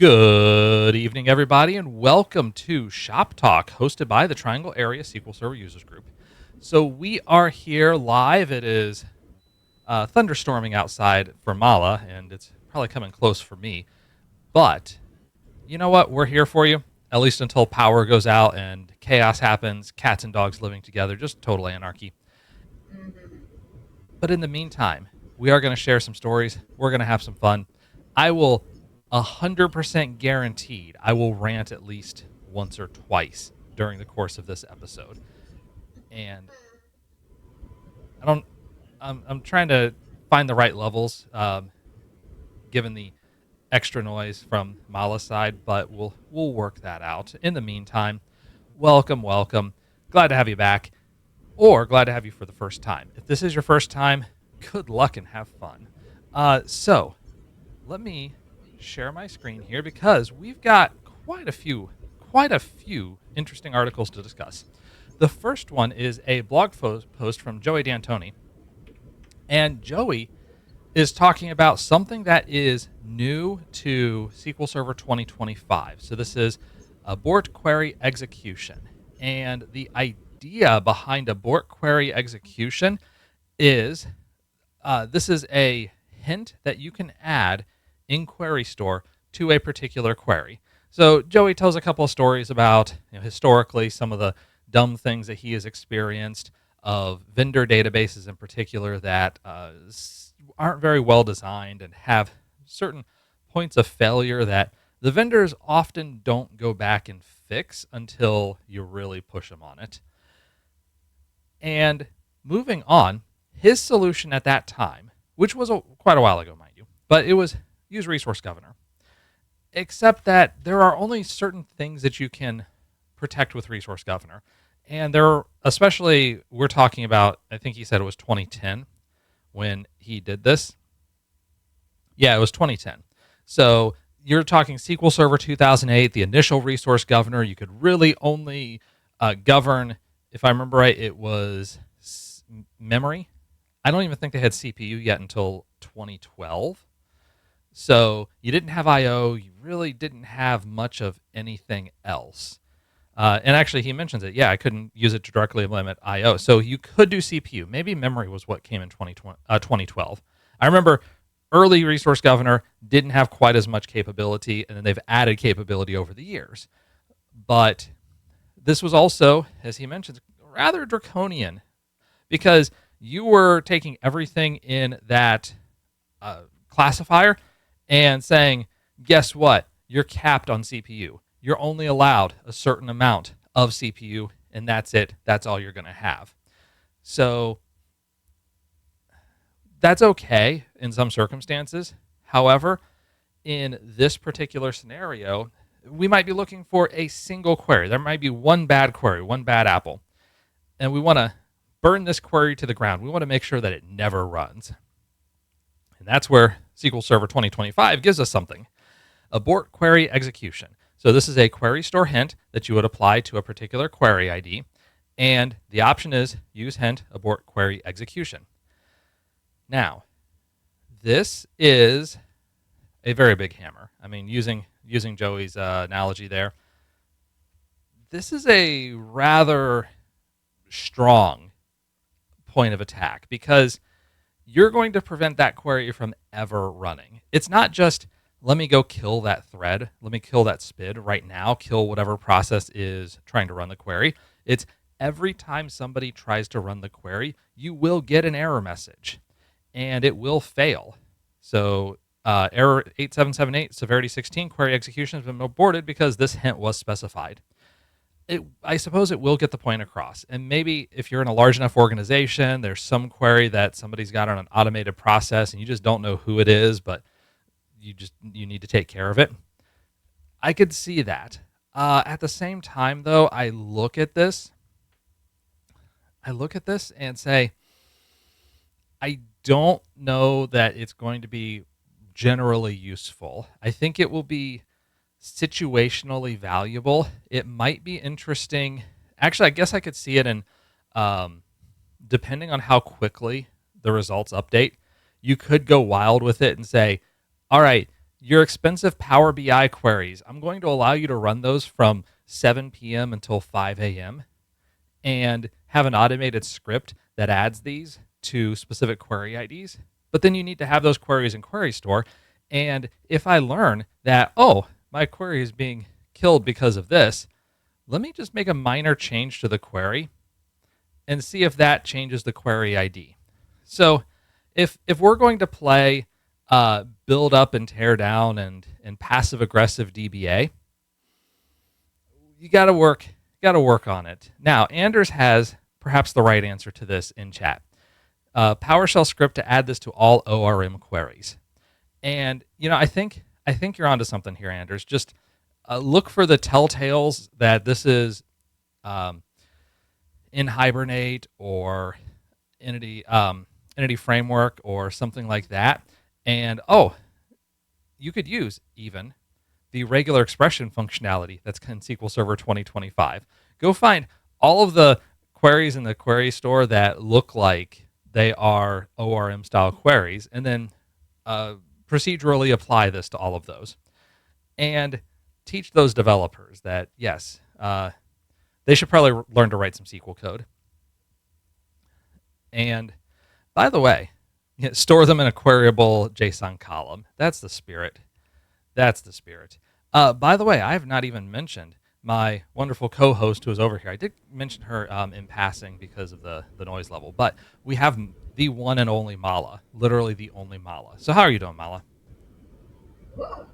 Good evening, everybody, and welcome to Shop Talk, hosted by the Triangle Area SQL Server Users Group. So we are here live. It is thunderstorming outside for Mala, and it's probably coming close for me. But you know what? We're here for you, at least until power goes out and chaos happens, cats and dogs living together, just total anarchy. But in the meantime, we are going to share some stories. We're going to have some fun. I will 100% guaranteed I will rant at least once or twice during the course of this episode. And I'm trying to find the right levels, given the extra noise from Mala's side, but we'll work that out. In the meantime, welcome. Glad to have you back, or glad to have you for the first time. If this is your first time, good luck and have fun. So let me share my screen here because we've got quite a few interesting articles to discuss. The first one is a blog post from Joey D'Antoni, and Joey is talking about something that is new to SQL Server 2025. So this is abort query execution, and the idea behind abort query execution is this is a hint that you can add in Query Store to a particular query. So Joey tells a couple of stories about historically some of the dumb things that he has experienced of vendor databases in particular that aren't very well designed and have certain points of failure that the vendors often don't go back and fix until you really push them on it. And moving on, his solution at that time, which was quite a while ago, mind you, but it was use Resource Governor. Except that there are only certain things that you can protect with Resource Governor. And especially, we're talking about, I think he said it was 2010 when he did this. Yeah, it was 2010. So you're talking SQL Server 2008, the initial Resource Governor. You could really only govern, if I remember right, it was memory. I don't even think they had CPU yet until 2012. So you didn't have I/O. You really didn't have much of anything else. And actually, he mentions it. Yeah, I couldn't use it to directly limit I/O. So you could do CPU. Maybe memory was what came in 2012. I remember early Resource Governor didn't have quite as much capability, and then they've added capability over the years. But this was also, as he mentions, rather draconian because you were taking everything in that classifier and saying, guess what? You're capped on CPU. You're only allowed a certain amount of CPU, and that's it. That's all you're going to have. So that's okay in some circumstances. However, in this particular scenario, we might be looking for a single query. There might be one bad query, one bad apple, and we want to burn this query to the ground. We want to make sure that it never runs. And that's where SQL Server 2025 gives us something. Abort query execution. So this is a query store hint that you would apply to a particular query ID. And the option is use hint abort query execution. Now, this is a very big hammer. I mean, using Joey's analogy there, this is a rather strong point of attack because you're going to prevent that query from ever running. It's not just, let me go kill that thread, let me kill that SPID right now, kill whatever process is trying to run the query. It's every time somebody tries to run the query, you will get an error message, and it will fail. So error 8778, severity 16, query execution has been aborted because this hint was specified. I suppose it will get the point across. And maybe if you're in a large enough organization, there's some query that somebody's got on an automated process and you just don't know who it is, but you need to take care of it. I could see that. At the same time, though, I look at this and say, I don't know that it's going to be generally useful. I think it will be situationally valuable. It might be interesting. Actually, I guess I could see it in, depending on how quickly the results update, you could go wild with it and say, all right, Your expensive Power BI queries, I'm going to allow you to run those from 7 p.m. until 5 a.m. and have an automated script that adds these to specific query IDs. But then you need to have those queries in Query Store. And if I learn that, oh, my query is being killed because of this, let me just make a minor change to the query and see if that changes the query ID. So if we're going to play build up and tear down and passive aggressive DBA, you got to work on it. Now, Anders has perhaps the right answer to this in chat. PowerShell script to add this to all ORM queries. And I think you're onto something here, Anders. Just look for the telltales that this is in Hibernate or Entity Framework or something like that. And you could use even the regular expression functionality that's in SQL Server 2025. Go find all of the queries in the query store that look like they are ORM style queries, and then procedurally apply this to all of those. And teach those developers that, yes, they should probably learn to write some SQL code. And by the way, store them in a queryable JSON column. That's the spirit. By the way, I have not even mentioned my wonderful co-host who is over here. I did mention her in passing because of the noise level, but we have the one and only Mala, literally the only Mala. So how are you doing, Mala? Oh,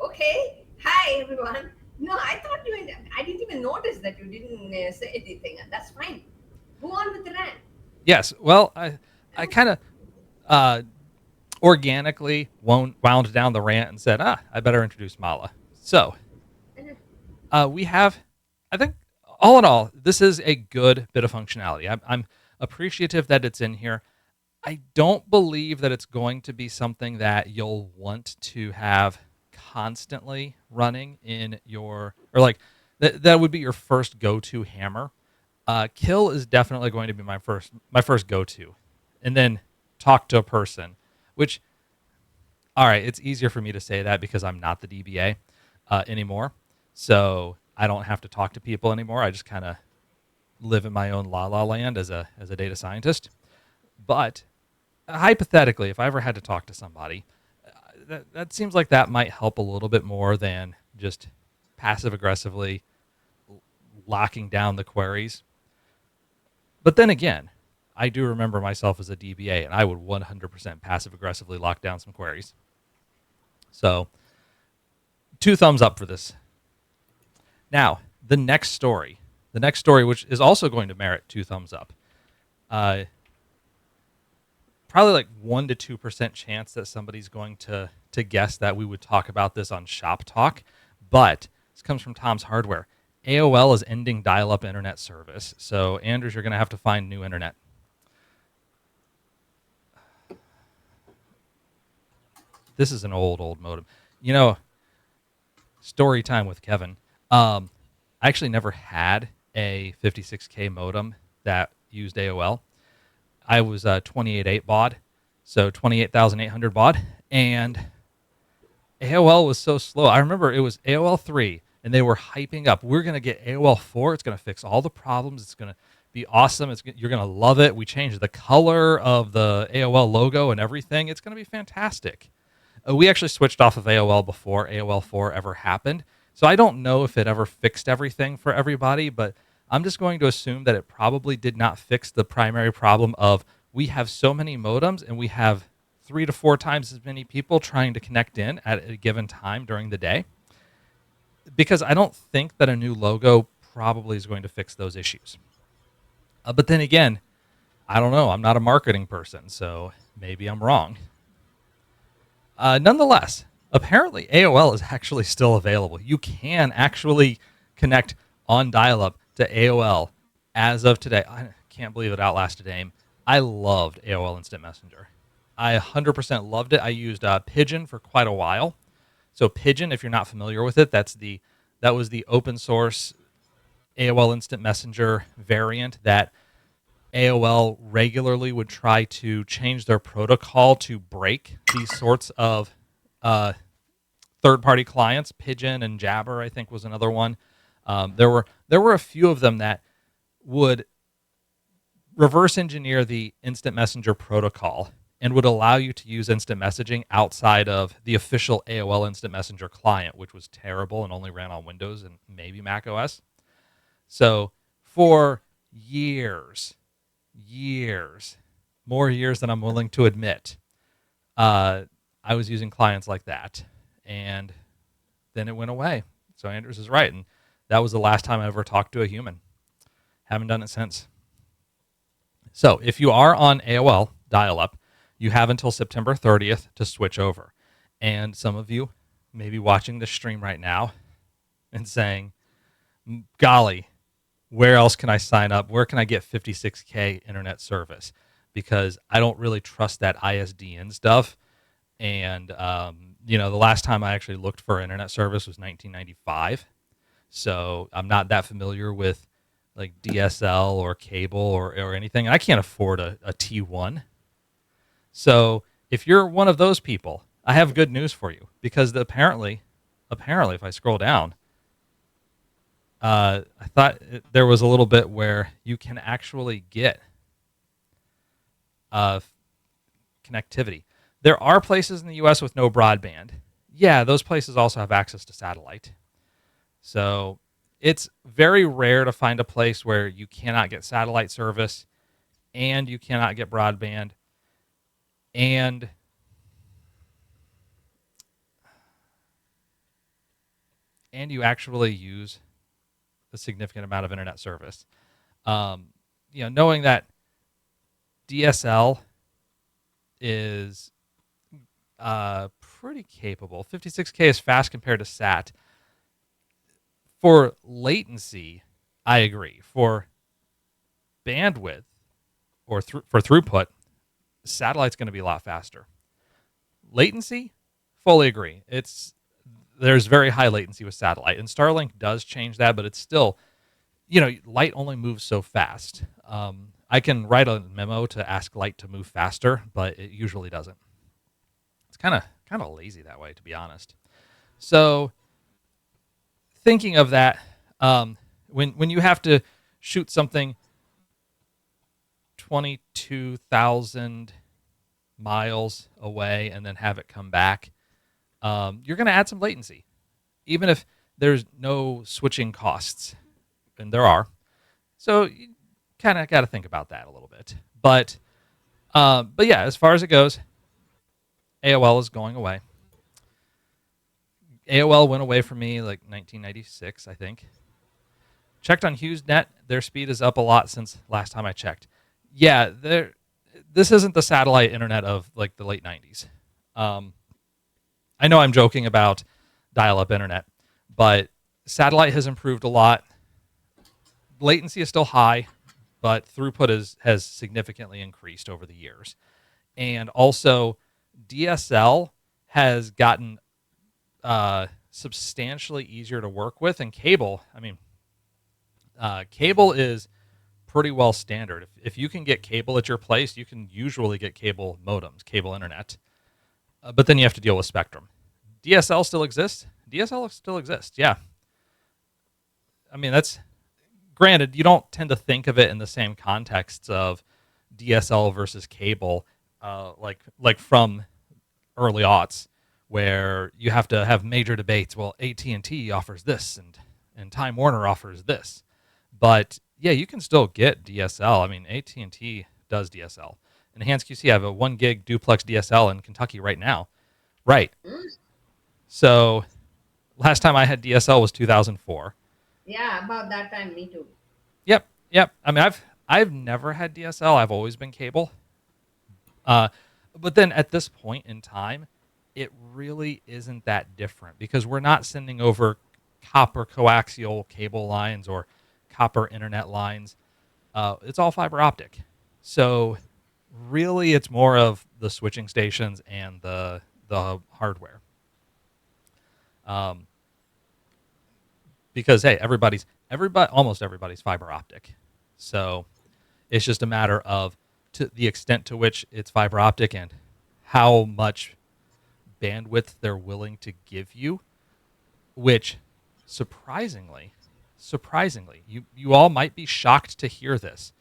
okay. Hi, everyone. No, I thought I didn't even notice that you didn't say anything. That's fine. Go on with the rant. Yes. Well, I kind of organically wound down the rant and said, I better introduce Mala. So we have, I think, all in all, this is a good bit of functionality. I'm appreciative that it's in here. I don't believe that it's going to be something that you'll want to have constantly running in your, or like that would be your first go-to hammer. Kill is definitely going to be my first go-to, and then talk to a person, which, all right, it's easier for me to say that because I'm not the DBA anymore, so I don't have to talk to people anymore. I just kind of live in my own la la land as a data scientist. But hypothetically, if I ever had to talk to somebody, that seems like that might help a little bit more than just passive aggressively locking down the queries. But then again, I do remember myself as a DBA, and I would 100% passive aggressively lock down some queries. So 2 thumbs up for this. Now, the next story, which is also going to merit 2 thumbs up. Probably like 1 to 2% chance that somebody's going to guess that we would talk about this on Shop Talk, but this comes from Tom's Hardware. AOL is ending dial-up internet service, so Anders, you're going to have to find new internet. This is an old modem. Story time with Kevin. I actually never had a 56K modem that used AOL. I was 28.8 baud, so 28,800 baud, and AOL was so slow. I remember it was AOL 3, and they were hyping up. We're going to get AOL 4. It's going to fix all the problems. It's going to be awesome. You're going to love it. We changed the color of the AOL logo and everything. It's going to be fantastic. We actually switched off of AOL before AOL 4 ever happened, so I don't know if it ever fixed everything for everybody, but I'm just going to assume that it probably did not fix the primary problem of we have so many modems and we have 3 to 4 times as many people trying to connect in at a given time during the day. Because I don't think that a new logo probably is going to fix those issues. But then again, I don't know. I'm not a marketing person, so maybe I'm wrong. Nonetheless, apparently AOL is actually still available. You can actually connect on dial-up to AOL as of today. I can't believe it outlasted AIM. I loved AOL Instant Messenger. I 100% loved it. I used Pigeon for quite a while. So Pigeon, if you're not familiar with it, that was the open source AOL Instant Messenger variant that AOL regularly would try to change their protocol to break these sorts of uh, third-party clients. Pigeon and Jabber, I think, was another one. There were a few of them that would reverse engineer the instant messenger protocol and would allow you to use instant messaging outside of the official AOL instant messenger client, which was terrible and only ran on Windows and maybe Mac OS. So for years, years, more years than I'm willing to admit, uh, I was using clients like that. And then it went away. So Andrews is right. And that was the last time I ever talked to a human. Haven't done it since. So if you are on AOL dial up, you have until September 30th to switch over. And some of you may be watching this stream right now and saying, golly, where else can I sign up? Where can I get 56K internet service? Because I don't really trust that ISDN stuff. And, the last time I actually looked for internet service was 1995. So I'm not that familiar with like DSL or cable or anything. And I can't afford a T1. So if you're one of those people, I have good news for you because apparently, if I scroll down, I thought there was a little bit where you can actually get uh, connectivity. There are places in the U.S. with no broadband. Yeah, those places also have access to satellite. So it's very rare to find a place where you cannot get satellite service and you cannot get broadband and you actually use a significant amount of internet service. Knowing that DSL is pretty capable. 56K is fast compared to SAT. For latency, I agree. For bandwidth or for throughput, satellite's going to be a lot faster. Latency, fully agree. There's very high latency with satellite, and Starlink does change that, but it's still, light only moves so fast. I can write a memo to ask light to move faster, but it usually doesn't. It's kind of lazy that way, to be honest. So thinking of that, when you have to shoot something 22,000 miles away and then have it come back, you're going to add some latency, even if there's no switching costs, and there are. So you kind of got to think about that a little bit. But yeah, as far as it goes, AOL is going away. AOL went away from me like 1996, I think. Checked on HughesNet. Their speed is up a lot since last time I checked. Yeah, this isn't the satellite internet of like the late 90s. I know I'm joking about dial-up internet, but satellite has improved a lot. Latency is still high, but throughput has significantly increased over the years. And also, DSL has gotten substantially easier to work with, and cable, cable is pretty well standard. If you can get cable at your place, you can usually get cable modems, cable internet. But then you have to deal with Spectrum. DSL still exists? DSL still exists, yeah. That's granted, you don't tend to think of it in the same contexts of DSL versus cable, like from early aughts, where you have to have major debates. Well, AT&T offers this, and Time Warner offers this. But yeah, you can still get DSL. AT&T does DSL. Enhanced QC, I have a 1 gig duplex DSL in Kentucky right now. Right. So last time I had DSL was 2004. Yeah, about that time, me too. Yep. I've never had DSL. I've always been cable. But then at this point in time, it really isn't that different because we're not sending over copper coaxial cable lines or copper internet lines. It's all fiber optic. So really it's more of the switching stations and the hardware. Because hey, almost everybody's fiber optic. So it's just a matter of to the extent to which it's fiber optic and how much bandwidth they're willing to give you, which surprisingly, you all might be shocked to hear this,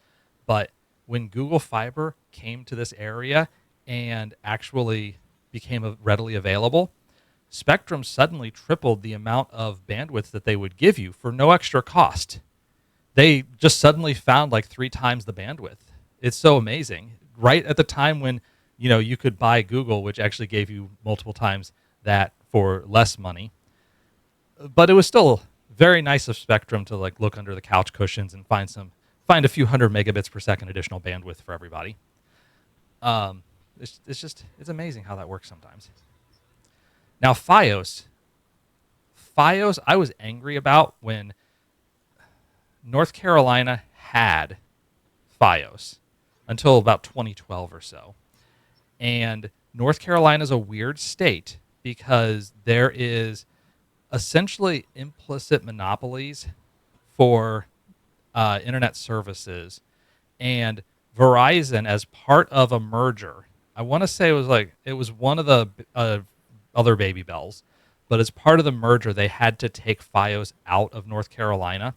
but when Google Fiber came to this area and actually became readily available, Spectrum suddenly tripled the amount of bandwidth that they would give you for no extra cost. They just suddenly found like 3 times the bandwidth. It's so amazing. Right at the time when, you could buy Google, which actually gave you multiple times that for less money. But it was still very nice of Spectrum to like look under the couch cushions and find a few hundred megabits per second additional bandwidth for everybody. It's amazing how that works sometimes. Now FiOS, I was angry about when North Carolina had FiOS until about 2012 or so. And North Carolina is a weird state because there is essentially implicit monopolies for internet services. And Verizon, as part of a merger, I want to say it was one of the other baby bells, but as part of the merger, they had to take FiOS out of North Carolina,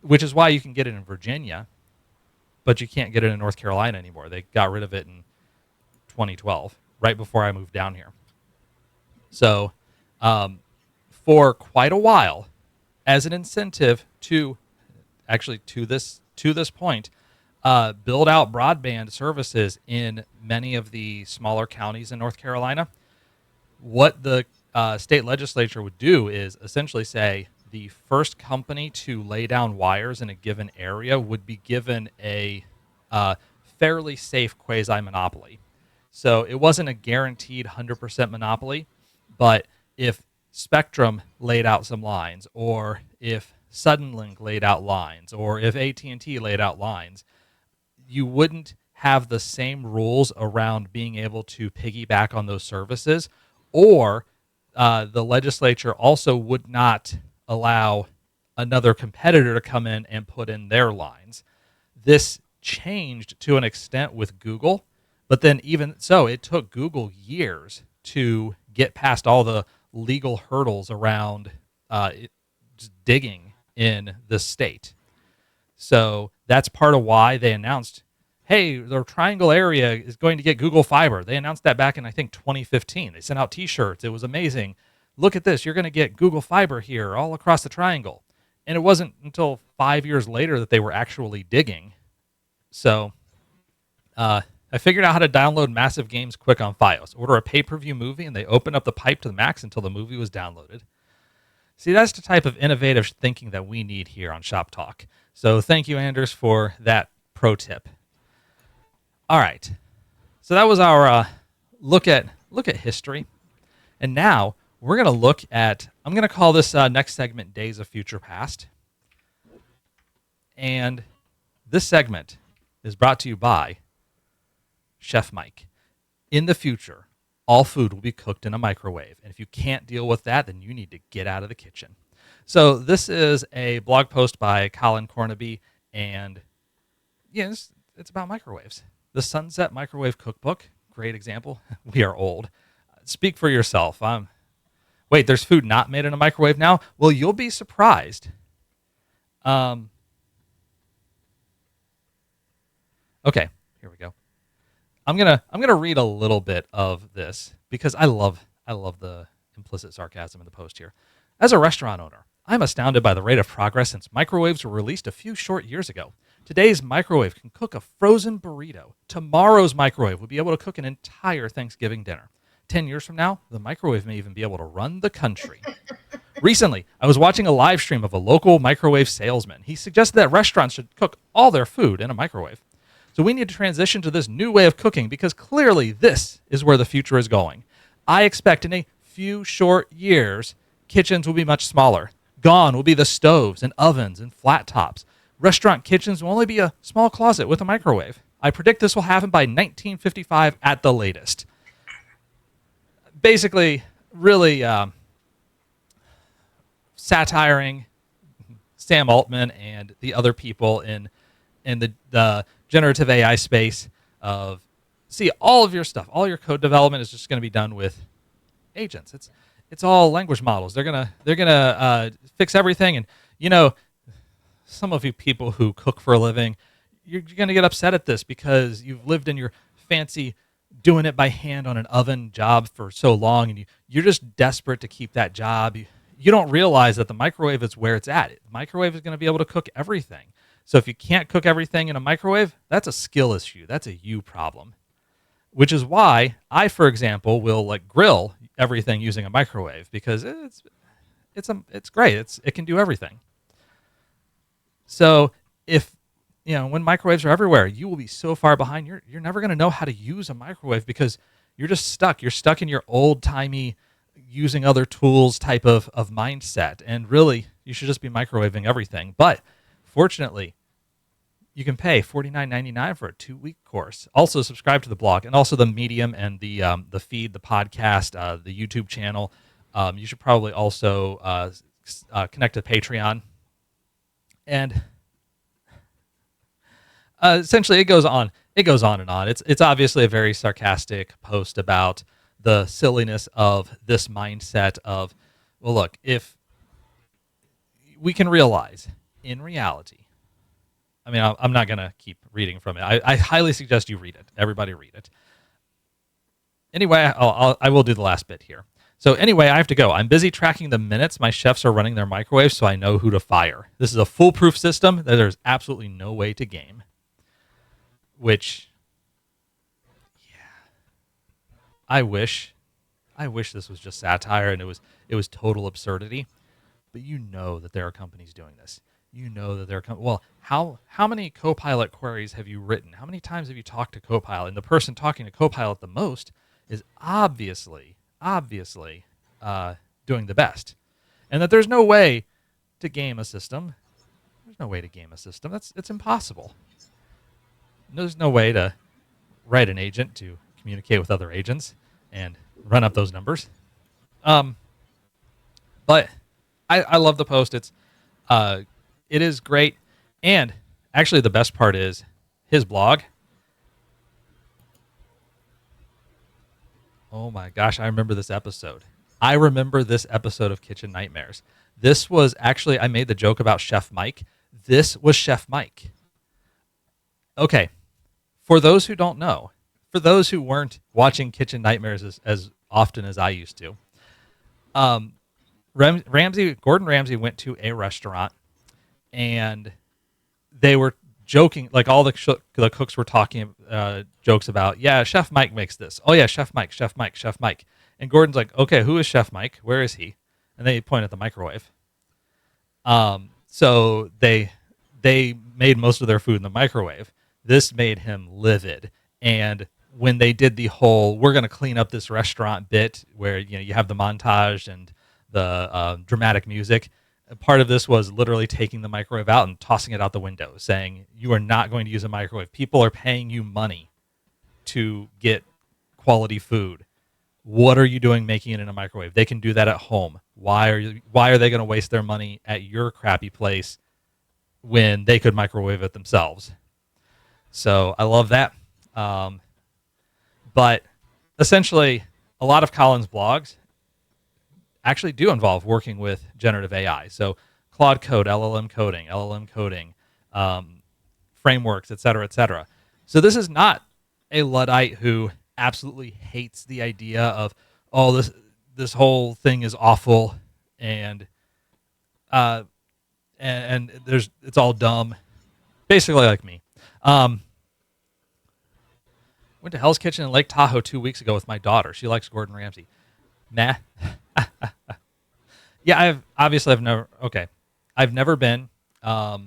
which is why you can get it in Virginia, but you can't get it in North Carolina anymore. They got rid of it in 2012, right before I moved down here. So for quite a while, as an incentive to this point, build out broadband services in many of the smaller counties in North Carolina, what the state legislature would do is essentially say the first company to lay down wires in a given area would be given a fairly safe quasi-monopoly. So it wasn't a guaranteed 100% monopoly, but if Spectrum laid out some lines, or if Suddenlink laid out lines, or if AT&T laid out lines, you wouldn't have the same rules around being able to piggyback on those services, or the legislature also would not allow another competitor to come in and put in their lines. This changed to an extent with Google, but then even so, it took Google years to get past all the legal hurdles around just digging in the state. So that's part of why they announced, hey, the triangle area is going to get Google Fiber. They announced that back in, I think, 2015. They sent out T-shirts. It was amazing. Look at this. You're going to get Google Fiber here all across the triangle. And it wasn't until 5 years later that they were actually digging. So I figured out how to download massive games quick on FiOS. Order a pay-per-view movie, and they open up the pipe to the max until the movie was downloaded. See, that's the type of innovative thinking that we need here on Shop Talk. So thank you, Anders, for that pro tip. All right. So that was our look at history. And now we're going to look at, I'm going to call this next segment Days of Future Past. And this segment is brought to you by Chef Mike. In the future, all food will be cooked in a microwave. And if you can't deal with that, then you need to get out of the kitchen. So this is a blog post by Colin Cornaby, and yes, it's about microwaves. The Sunset Microwave Cookbook, great example. We are old. Speak for yourself. Wait, there's food not made in a microwave now? Well, you'll be surprised. Okay, here we go. I'm gonna read a little bit of this because I love the implicit sarcasm in the post here. As a restaurant owner, I'm astounded by the rate of progress since microwaves were released a few short years ago. Today's microwave can cook a frozen burrito. Tomorrow's microwave will be able to cook an entire Thanksgiving dinner. 10 years from now, the microwave may even be able to run the country. Recently, I was watching a live stream of a local microwave salesman. He suggested that restaurants should cook all their food in a microwave. So we need to transition to this new way of cooking because clearly this is where the future is going. I expect in a few short years, kitchens will be much smaller. Gone will be the stoves and ovens and flat tops. Restaurant kitchens will only be a small closet with a microwave. I predict this will happen by 1955 at the latest. Basically, really satiring Sam Altman and the other people in the generative AI space of, see, all of your stuff, all your code development is just going to be done with agents. It's all language models. They're gonna fix everything. And you know, some of you people who cook for a living, you're gonna get upset at this because you've lived in your fancy doing it by hand on an oven job for so long, and you're just desperate to keep that job. You don't realize that the microwave is where it's at. The microwave is going to be able to cook everything. So if you can't cook everything in a microwave, that's a skill issue. That's a you problem. Which is why I, for example, will like grill everything using a microwave because it's great. It can do everything. So if when microwaves are everywhere, you will be so far behind. You're never going to know how to use a microwave because you're just stuck. You're stuck in your old timey using other tools type of mindset. And really, you should just be microwaving everything. But fortunately, you can pay $49.99 for a 2-week course. Also, subscribe to the blog and also the Medium and the feed, the podcast, the YouTube channel. You should probably also connect to Patreon. And essentially, it goes on. It goes on and on. It's obviously a very sarcastic post about the silliness of this mindset of, well, look, if we can realize in reality, I mean, I'm not going to keep reading from it. I highly suggest you read it. Everybody read it. Anyway, I will do the last bit here. So anyway, I have to go. I'm busy tracking the minutes my chefs are running their microwave so I know who to fire. This is a foolproof system that there's absolutely no way to game. Which, yeah, I wish this was just satire and it was total absurdity. But you know that there are companies doing this. You know that there are well, how many Copilot queries have you written? How many times have you talked to Copilot? And the person talking to Copilot the most is obviously doing the best. And that there's no way to game a system. There's no way to game a system. It's impossible. There's no way to write an agent to communicate with other agents and run up those numbers. But I love the post. It is great. And actually the best part is his blog. Oh my gosh, I remember this episode. I remember this episode of Kitchen Nightmares. This was actually, I made the joke about Chef Mike. This was Chef Mike. Okay, for those who don't know, for those who weren't watching Kitchen Nightmares as often as I used to, Gordon Ramsay went to a restaurant and they were joking, like all the cooks were talking jokes about, yeah, Chef Mike makes this. Oh yeah, Chef Mike. And Gordon's like, okay, who is Chef Mike? Where is he? And they point at the microwave. So they made most of their food in the microwave. This made him livid. And when they did the whole, we're going to clean up this restaurant bit where you have the montage and the dramatic music, part of this was literally taking the microwave out and tossing it out the window, saying, you are not going to use a microwave. People are paying you money to get quality food. What are you doing making it in a microwave? They can do that at home. Why are they going to waste their money at your crappy place when they could microwave it themselves? So I love that. But essentially, a lot of Colin's blogs actually do involve working with generative AI. So Claude Code, LLM coding, frameworks, et cetera, et cetera. So this is not a Luddite who absolutely hates the idea of, oh, this whole thing is awful and it's all dumb. Basically like me. Went to Hell's Kitchen in Lake Tahoe 2 weeks ago with my daughter. She likes Gordon Ramsay. Nah. Yeah, I've never been. I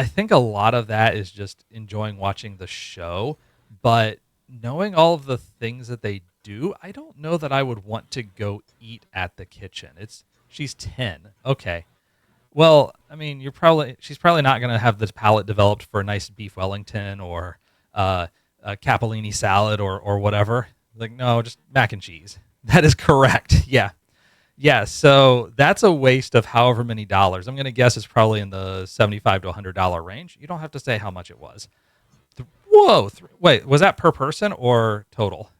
think a lot of that is just enjoying watching the show, but knowing all of the things that they do, I don't know that I would want to go eat at the kitchen. She's 10. Okay. Well, I mean, she's probably not going to have this palate developed for a nice beef Wellington or a capellini salad or whatever. Like, no, just mac and cheese. That is correct. Yeah. Yeah, so that's a waste of however many dollars. I'm going to guess it's probably in the $75 to $100 range. You don't have to say how much it was. Wait, was that per person or total?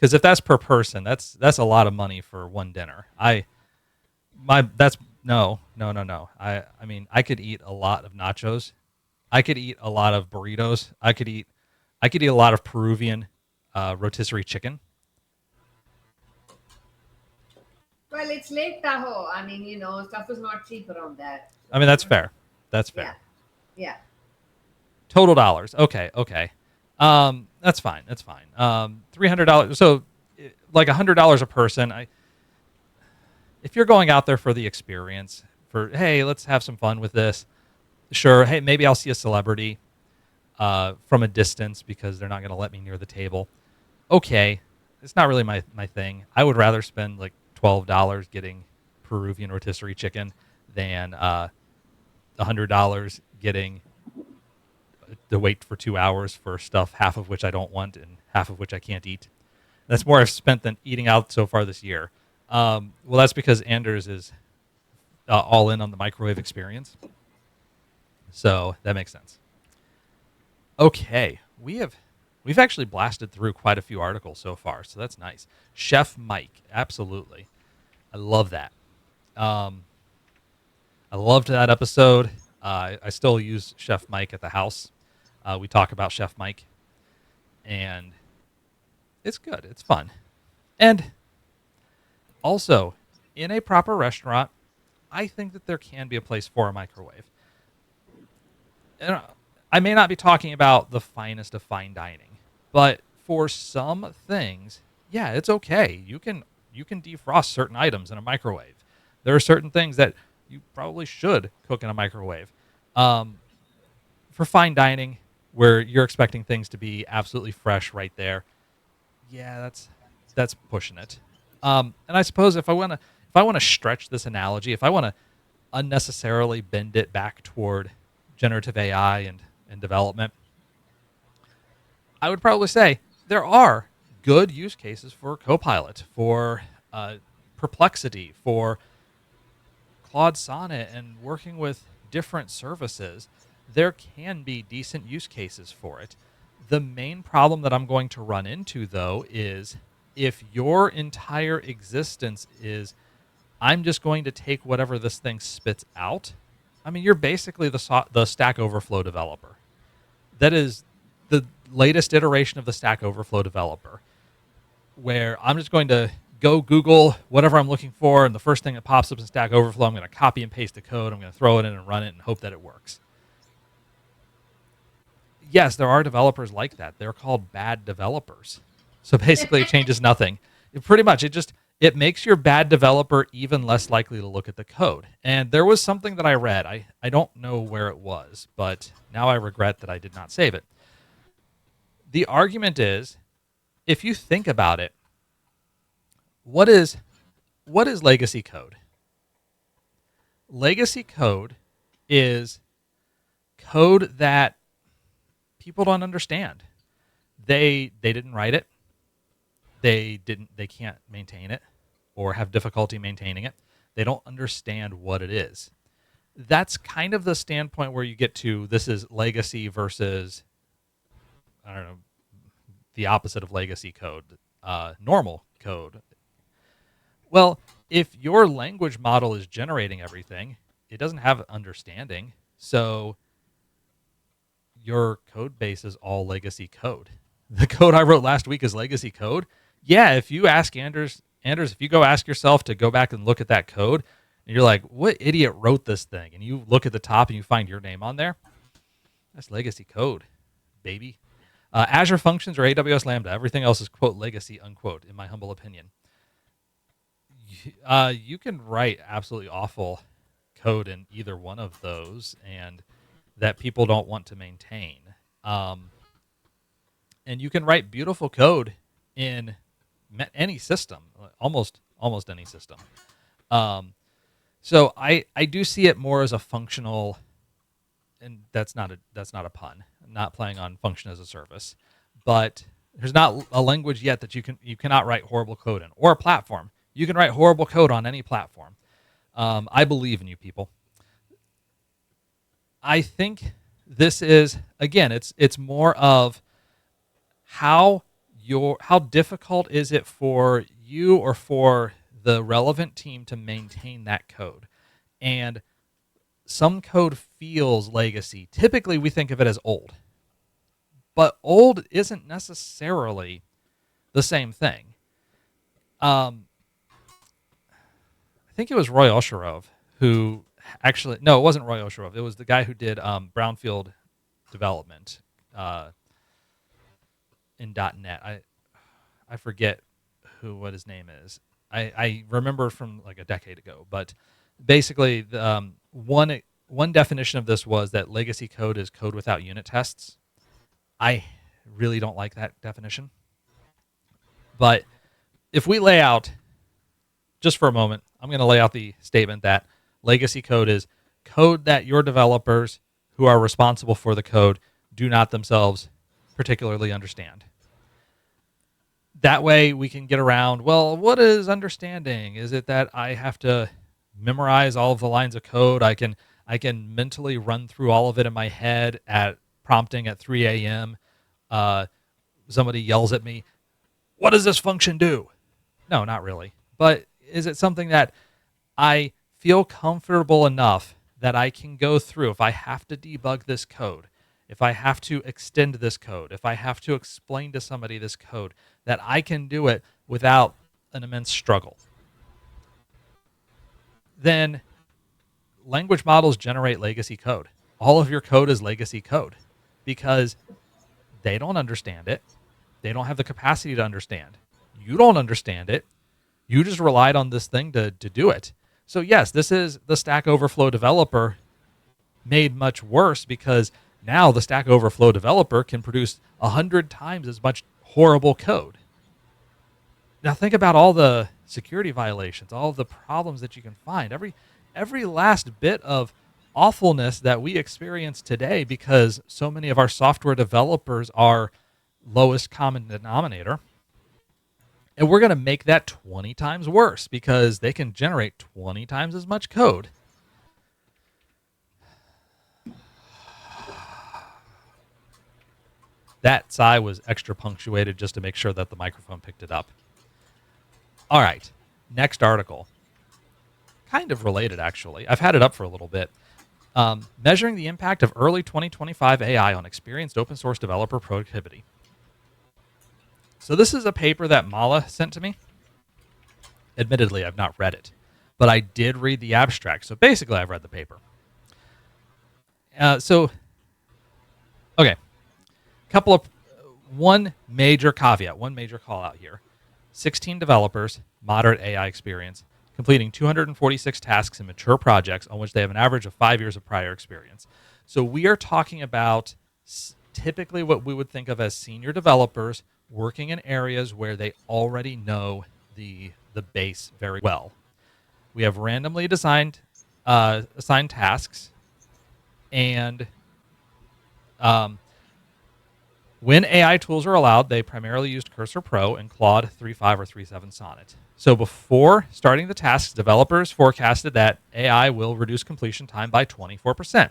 Because if that's per person, that's a lot of money for one dinner. My that's no. I mean, I could eat a lot of nachos. I could eat a lot of burritos. I could eat a lot of Peruvian rotisserie chicken. Well, it's Lake Tahoe. I mean, stuff is not cheap around there. I mean, So, that's fair. That's yeah, fair. yeah. Total dollars. Okay, okay. That's fine. That's fine. $300. So, like $100 a person. If you're going out there for the experience, for hey, let's have some fun with this. Sure. Hey, maybe I'll see a celebrity from a distance because they're not going to let me near the table. Okay, it's not really my thing. I would rather spend like $12 getting Peruvian rotisserie chicken than $100 getting to wait for 2 hours for stuff, half of which I don't want and half of which I can't eat. That's more I've spent than eating out so far this year. Well, that's because Anders is all in on the microwave experience, so that makes sense. Okay, we've actually blasted through quite a few articles so far, so that's nice. Chef Mike, absolutely, I love that. Um, I loved that episode. I still use Chef Mike at the house. We talk about Chef Mike, and it's good. It's fun. And also, in a proper restaurant, I think that there can be a place for a microwave. And I may not be talking about the finest of fine dining, but for some things, yeah, it's okay. You can defrost certain items in a microwave. There are certain things that you probably should cook in a microwave. Um, for fine dining, where you're expecting things to be absolutely fresh right there, yeah, that's pushing it. And I suppose if I want to stretch this analogy, if I want to unnecessarily bend it back toward generative AI and development, I would probably say there are good use cases for Copilot, for Perplexity, for Claude Sonnet, and working with different services. There can be decent use cases for it. The main problem that I'm going to run into, though, is if your entire existence is I'm just going to take whatever this thing spits out. I mean, you're basically the Stack Overflow developer. That is the latest iteration of the Stack Overflow developer, where I'm just going to go Google whatever I'm looking for, and the first thing that pops up in Stack Overflow, I'm going to copy and paste the code. I'm going to throw it in and run it and hope that it works. Yes, there are developers like that. They're called bad developers. So basically, it changes nothing. Pretty much, it makes your bad developer even less likely to look at the code. And there was something that I read. I don't know where it was, but now I regret that I did not save it. The argument is, if you think about it, what is legacy code? Legacy code is code that people don't understand. They didn't write it. They can't maintain it or have difficulty maintaining it. They don't understand what it is. That's kind of the standpoint where you get to this is legacy versus, I don't know, the opposite of legacy code, normal code. Well, if your language model is generating everything, it doesn't have understanding. So your code base is all legacy code. The code I wrote last week is legacy code. Yeah, if you ask Anders, if you go ask yourself to go back and look at that code, and you're like, what idiot wrote this thing? And you look at the top and you find your name on there, that's legacy code, baby. Azure Functions or AWS Lambda, everything else is, quote, legacy, unquote, in my humble opinion. You can write absolutely awful code in either one of those, and that people don't want to maintain. And you can write beautiful code in any system, almost any system. So I do see it more as a functional, and that's not a pun. I'm not playing on function as a service, but there's not a language yet that you cannot write horrible code in, or a platform. You can write horrible code on any platform. I believe in you, people. I think this is, again, it's more of how how difficult is it for you or for the relevant team to maintain that code? And some code feels legacy. Typically, we think of it as old, but old isn't necessarily the same thing. I think it was Roy Osharov who actually, no, it wasn't Roy Osharov. It was the guy who did brownfield development in .NET. I forget what his name is. I remember from like a decade ago, but basically, one definition of this was that legacy code is code without unit tests. I really don't like that definition, but if we lay out just for a moment, I'm going to lay out the statement that legacy code is code that your developers who are responsible for the code do not themselves particularly understand. That way we can get around, well, what is understanding? Is it that I have to memorize all of the lines of code? I can mentally run through all of it in my head at prompting at 3 a.m. Somebody yells at me, what does this function do? No, not really. But is it something that I feel comfortable enough that I can go through if I have to debug this code, if I have to extend this code, if I have to explain to somebody this code, that I can do it without an immense struggle? Then language models generate legacy code. All of your code is legacy code because they don't understand it. They don't have the capacity to understand. You don't understand it. You just relied on this thing to do it. So yes, this is the Stack Overflow developer made much worse because now the Stack Overflow developer can produce 100 times as much horrible code. Now think about all the security violations, all of the problems that you can find, every last bit of awfulness that we experience today because so many of our software developers are lowest common denominator. And we're going to make that 20 times worse because they can generate 20 times as much code. That sigh was extra punctuated just to make sure that the microphone picked it up. All right, next article. Kind of related, actually. I've had it up for a little bit. Measuring the impact of early 2025 AI on experienced open source developer productivity. So this is a paper that Mala sent to me. Admittedly, I've not read it, but I did read the abstract. So basically, I've read the paper. Okay, one major caveat, one major call out here. 16 developers, moderate AI experience, completing 246 tasks in mature projects on which they have an average of 5 years of prior experience. So we are talking about typically what we would think of as senior developers working in areas where they already know the base very well. We have randomly assigned tasks, and when AI tools are allowed, they primarily used Cursor Pro and Claude 3.5 or 3.7 Sonnet. So before starting the tasks, developers forecasted that AI will reduce completion time by 24%.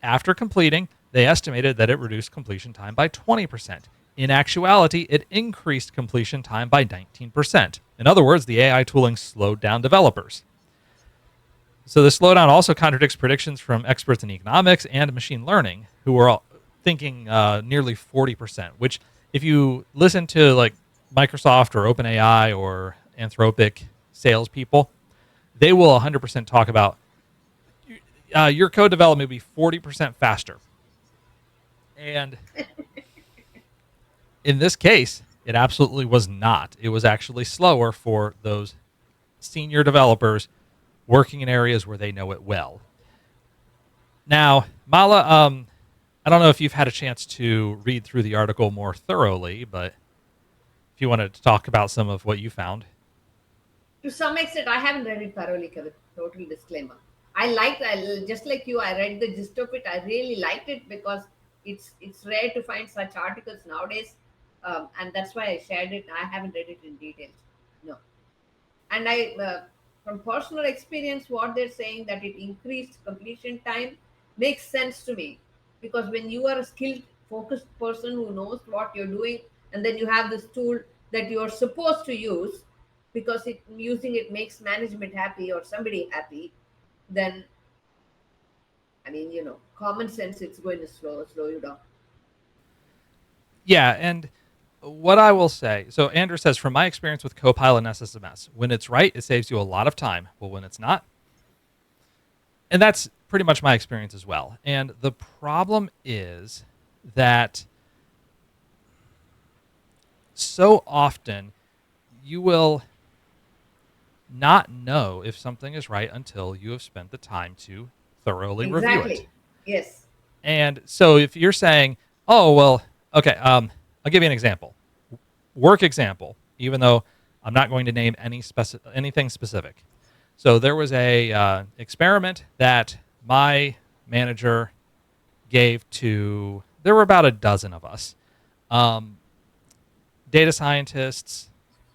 After completing, they estimated that it reduced completion time by 20%. In actuality, it increased completion time by 19%. In other words, the AI tooling slowed down developers. So the slowdown also contradicts predictions from experts in economics and machine learning, who were thinking nearly 40%, which if you listen to like Microsoft or OpenAI or Anthropic salespeople, they will 100% talk about your code development will be 40% faster. And in this case, it absolutely was not. It was actually slower for those senior developers working in areas where they know it well. Now, Mala, I don't know if you've had a chance to read through the article more thoroughly, but if you wanted to talk about some of what you found. To some extent, I haven't read it thoroughly, Kavit. Total disclaimer. Just like you, I read the gist of it. I really liked it because it's rare to find such articles nowadays, and that's why I shared it. I haven't read it in detail. No, and from personal experience, what they're saying that it increased completion time makes sense to me because when you are a skilled, focused person who knows what you're doing, and then you have this tool that you're supposed to use because using it makes management happy or somebody happy, then I mean, common sense, it's going to slow you down. Yeah, and what I will say, so Andrew says, from my experience with Copilot and SSMS, when it's right, it saves you a lot of time. Well, when it's not, and that's pretty much my experience as well. And the problem is that so often you will not know if something is right until you have spent the time to thoroughly review it. Exactly. Yes. And so if you're saying, oh, well, okay, I'll give you an example. Work example, even though I'm not going to name anything specific. So there was a experiment that my manager gave to, there were about a dozen of us, um, data scientists,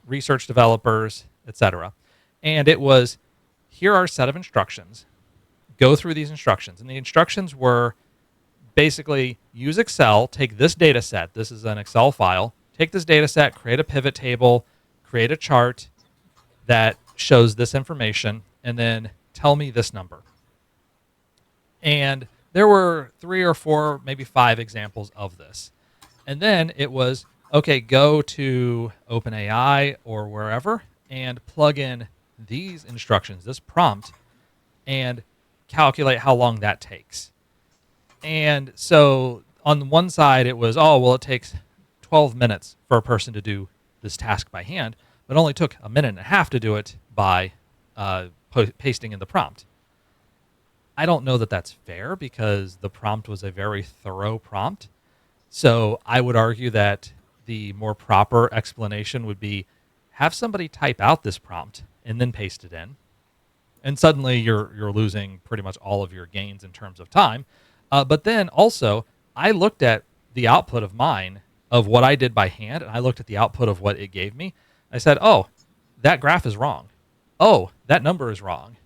research developers, etc. And it was, here are a set of instructions. Go through these instructions. And the instructions were basically use Excel, take this data set. This is an Excel file. Take this data set, create a pivot table, create a chart that shows this information, and then tell me this number. And there were 3 or 4, maybe 5 examples of this. And then it was, okay, go to OpenAI or wherever and plug in these instructions, this prompt, and calculate how long that takes. And so on one side, it was, oh, well, it takes 12 minutes for a person to do this task by hand, but only took a minute and a half to do it by pasting in the prompt. I don't know that that's fair because the prompt was a very thorough prompt. So I would argue that the more proper explanation would be have somebody type out this prompt and then paste it in. And suddenly you're losing pretty much all of your gains in terms of time. But then also, I looked at the output of mine of what I did by hand, and I looked at the output of what it gave me. I said, oh, that graph is wrong. Oh, that number is wrong.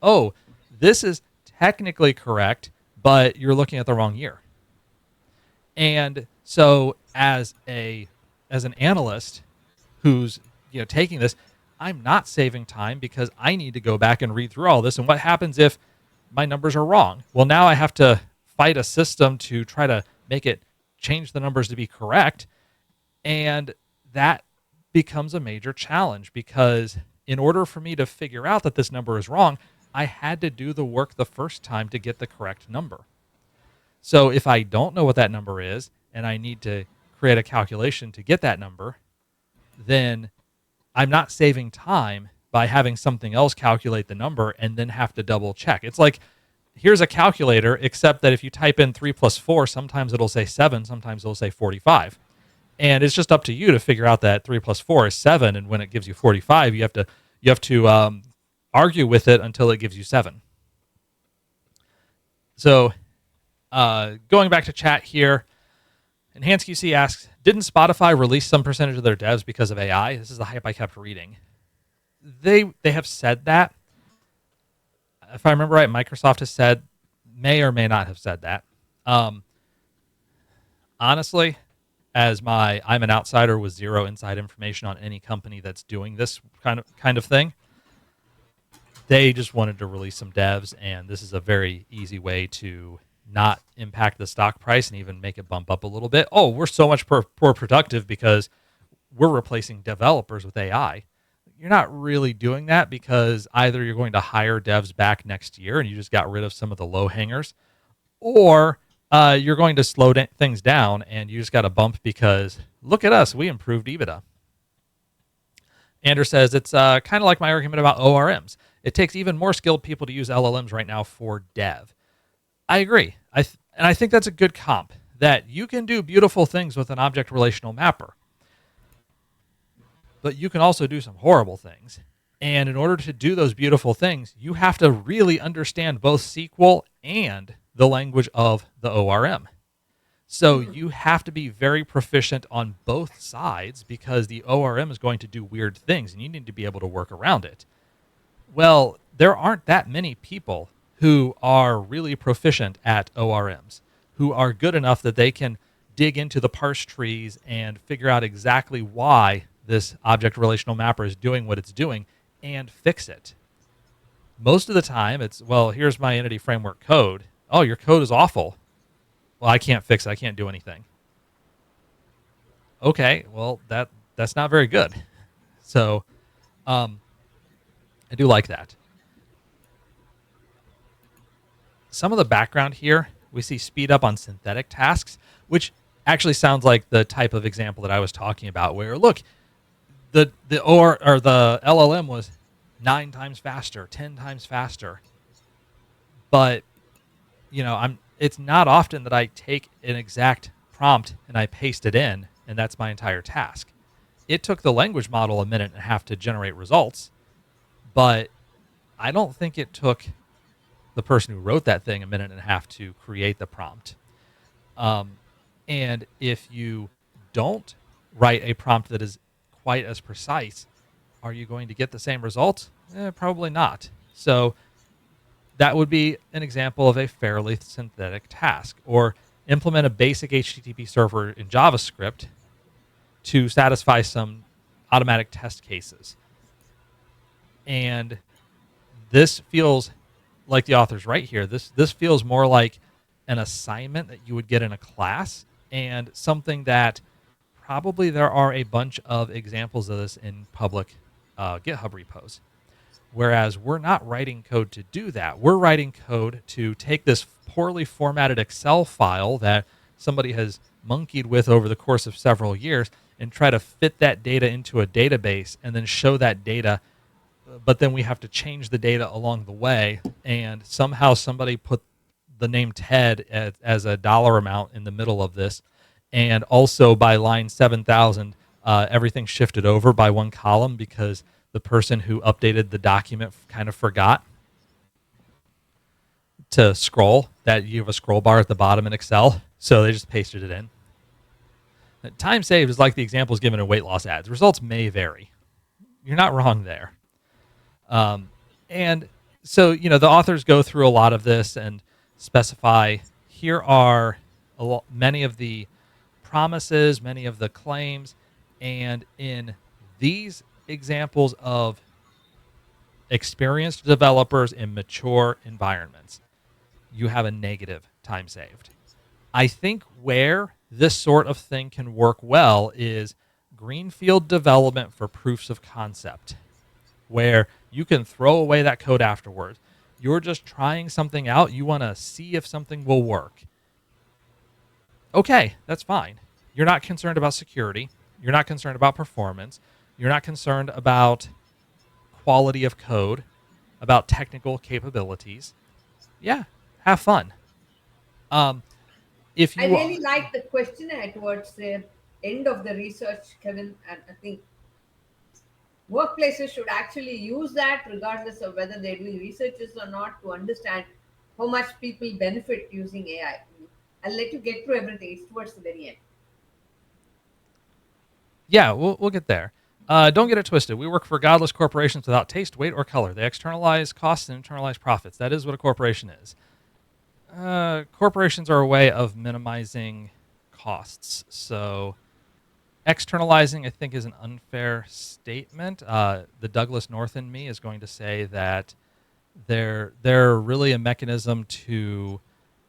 Oh, this is technically correct, but you're looking at the wrong year. And so as an analyst who's taking this, I'm not saving time because I need to go back and read through all this. And what happens if my numbers are wrong? Well, now I have to fight a system to try to make it change the numbers to be correct. And that becomes a major challenge because in order for me to figure out that this number is wrong, I had to do the work the first time to get the correct number. So if I don't know what that number is and I need to create a calculation to get that number, then I'm not saving time by having something else calculate the number and then have to double check. It's like, here's a calculator, except that if you type in 3 plus 4, sometimes it'll say 7, sometimes it'll say 45. And it's just up to you to figure out that 3 plus 4 is 7, and when it gives you 45, you have to argue with it until it gives you 7. So going back to chat here, Enhanced QC asks, didn't Spotify release some percentage of their devs because of AI? This is the hype I kept reading. They have said that. If I remember right, Microsoft has said, may or may not have said that. Honestly, I'm an outsider with zero inside information on any company that's doing this kind of thing. They just wanted to release some devs, and this is a very easy way to not impact the stock price and even make it bump up a little bit. Oh, we're so much more productive because we're replacing developers with AI. You're not really doing that because either you're going to hire devs back next year and you just got rid of some of the low hangers, or you're going to slow things down and you just got a bump because look at us, we improved EBITDA. Andrew says it's kind of like my argument about ORMs. It takes even more skilled people to use LLMs right now for dev. I agree. And I think that's a good comp, that you can do beautiful things with an object relational mapper, but you can also do some horrible things. And in order to do those beautiful things, you have to really understand both SQL and the language of the ORM. So you have to be very proficient on both sides because the ORM is going to do weird things and you need to be able to work around it. Well, there aren't that many people who are really proficient at ORMs, who are good enough that they can dig into the parse trees and figure out exactly why this object relational mapper is doing what it's doing and fix it. Most of the time, it's, well, here's my entity framework code. Oh, your code is awful. Well, I can't fix it. I can't do anything. Okay, well, that's not very good. So I do like that. Some of the background here, we see speed up on synthetic tasks, which actually sounds like the type of example that I was talking about, where look, or the LLM was 9 times faster, 10 times faster. But it's not often that I take an exact prompt and I paste it in, and that's my entire task. It took the language model a minute and a half to generate results, but I don't think it took the person who wrote that thing a minute and a half to create the prompt. And if you don't write a prompt that is quite as precise, are you going to get the same result? Probably not. So that would be an example of a fairly synthetic task. Or implement a basic HTTP server in JavaScript to satisfy some automatic test cases. And this feels like the author's right here. This feels more like an assignment that you would get in a class, and something that probably there are a bunch of examples of this in public GitHub repos. Whereas we're not writing code to do that. We're writing code to take this poorly formatted Excel file that somebody has monkeyed with over the course of several years and try to fit that data into a database and then show that data. But then we have to change the data along the way. And somehow somebody put the name Ted as a dollar amount in the middle of this. And also by line 7,000, everything shifted over by one column because the person who updated the document kind of forgot to scroll, that you have a scroll bar at the bottom in Excel. So they just pasted it in. Time saved is like the examples given in weight loss ads. Results may vary. You're not wrong there. And so, the authors go through a lot of this and specify, here are many of the promises, many of the claims, and in these examples of experienced developers in mature environments, you have a negative time saved. I think where this sort of thing can work well is greenfield development for proofs of concept, where you can throw away that code afterwards. You're just trying something out. You want to see if something will work. Okay, that's fine. You're not concerned about security. You're not concerned about performance. You're not concerned about quality of code, about technical capabilities. Yeah, have fun. If I you really like the questionnaire towards the end of the research, Kevin, and I think workplaces should actually use that regardless of whether they're doing researches or not, to understand how much people benefit using AI. I'll let you get through everything. It's towards the very end. Yeah, we'll get there. Don't get it twisted. We work for godless corporations without taste, weight, or color. They externalize costs and internalize profits. That is what a corporation is. Corporations are a way of minimizing costs. So externalizing, I think, is an unfair statement. The Douglas North in me is going to say that they're really a mechanism to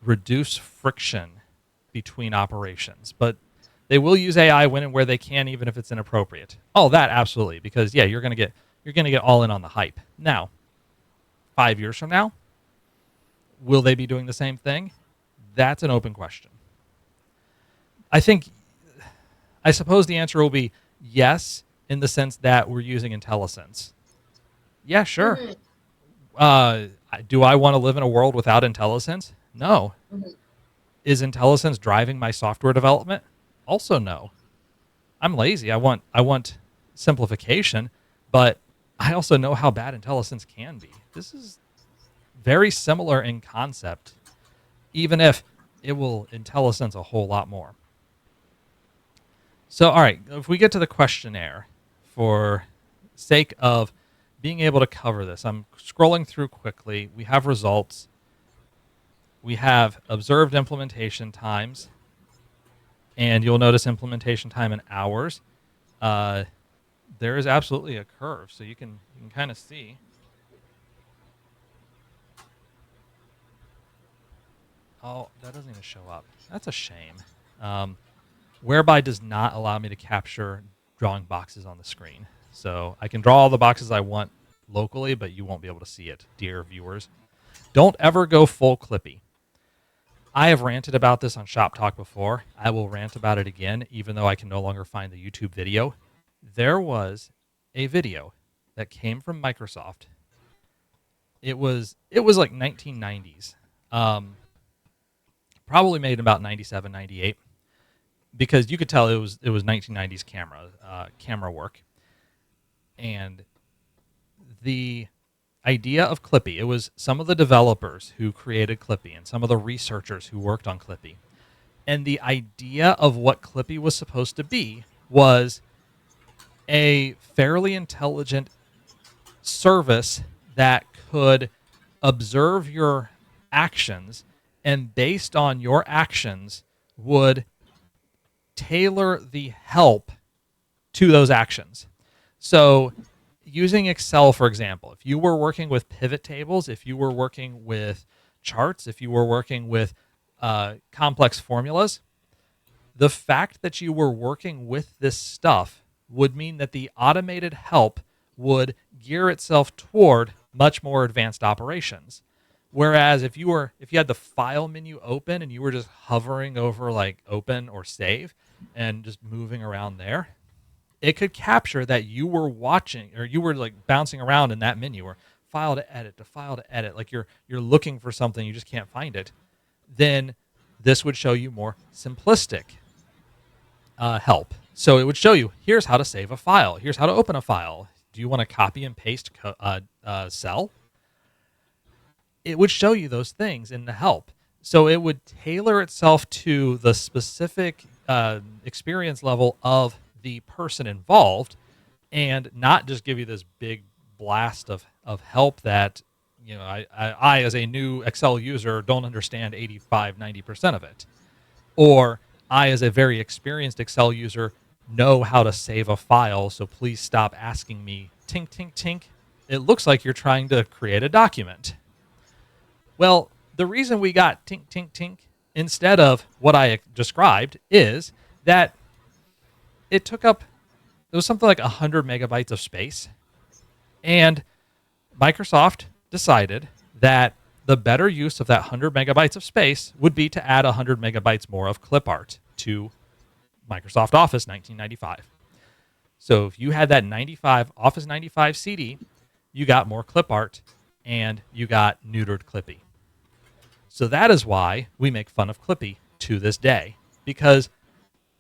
reduce friction between operations, but they will use AI when and where they can, even if it's inappropriate. Oh, that absolutely, because yeah, you're gonna get all in on the hype. Now, 5 years from now, will they be doing the same thing? That's an open question. I suppose the answer will be yes, in the sense that we're using IntelliSense. Yeah, sure. Mhm, Do I want to live in a world without IntelliSense? No. mhm. Is IntelliSense driving my software development? Also, no. I'm lazy. I want simplification, but I also know how bad IntelliSense can be. This is very similar in concept, even if it will IntelliSense a whole lot more. So, all right, if we get to the questionnaire, for sake of being able to cover this, I'm scrolling through quickly. We have results. We have observed implementation times, and you'll notice implementation time in hours. Uh, there is absolutely a curve, so you can kind of see. Oh, that doesn't even show up. That's a shame. Um, Whereby does not allow me to capture drawing boxes on the screen. So I can draw all the boxes I want locally, but you won't be able to see it, dear viewers. Don't ever go full Clippy. I have ranted about this on Shop Talk before. I will rant about it again, even though I can no longer find the YouTube video. There was a video that came from Microsoft. It was like 1990s. Probably made in about 97, 98, because you could tell it was 1990s camera work. And the idea of Clippy, it was some of the developers who created Clippy and some of the researchers who worked on Clippy. And the idea of what Clippy was supposed to be was a fairly intelligent service that could observe your actions, and based on your actions would tailor the help to those actions. So using Excel, for example, if you were working with pivot tables, if you were working with charts, if you were working with complex formulas, the fact that you were working with this stuff would mean that the automated help would gear itself toward much more advanced operations. Whereas if you had the file menu open and you were just hovering over like open or save and just moving around there, it could capture that you were watching or you were like bouncing around in that menu, or file to edit to file to edit, like you're looking for something, you just can't find it. Then this would show you more simplistic help. So it would show you, here's how to save a file, here's how to open a file. Do you want to copy and paste cell? It would show you those things in the help. So it would tailor itself to the specific experience level of the person involved, and not just give you this big blast of help that, I as a new Excel user don't understand 85-90% of it, or I as a very experienced Excel user know how to save a file, so please stop asking me tink tink tink, it looks like you're trying to create a document. Well, the reason we got tink tink tink instead of what I described is that it was something like 100 megabytes of space. And Microsoft decided that the better use of that 100 megabytes of space would be to add 100 megabytes more of clip art to Microsoft Office 1995. So if you had that Office 95 CD, you got more clip art and you got neutered Clippy. So that is why we make fun of Clippy to this day, because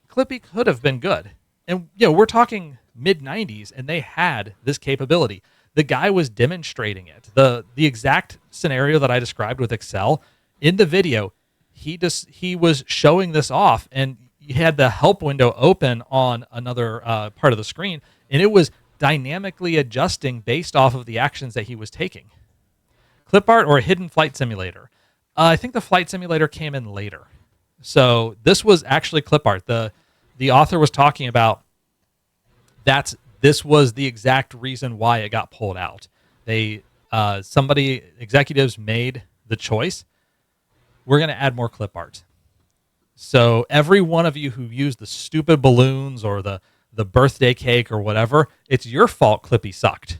Clippy could have been good. And we're talking mid 90s and they had this capability. The guy was demonstrating it. The exact scenario that I described with Excel in the video, he was showing this off, and he had the help window open on another part of the screen, and it was dynamically adjusting based off of the actions that he was taking. Clip art or Hidden Flight Simulator. I think the Flight Simulator came in later. So this was actually clip art. The author was talking about this was the exact reason why it got pulled out. Executives made the choice, we're going to add more clip art. So every one of you who used the stupid balloons or the birthday cake or whatever, it's your fault Clippy sucked.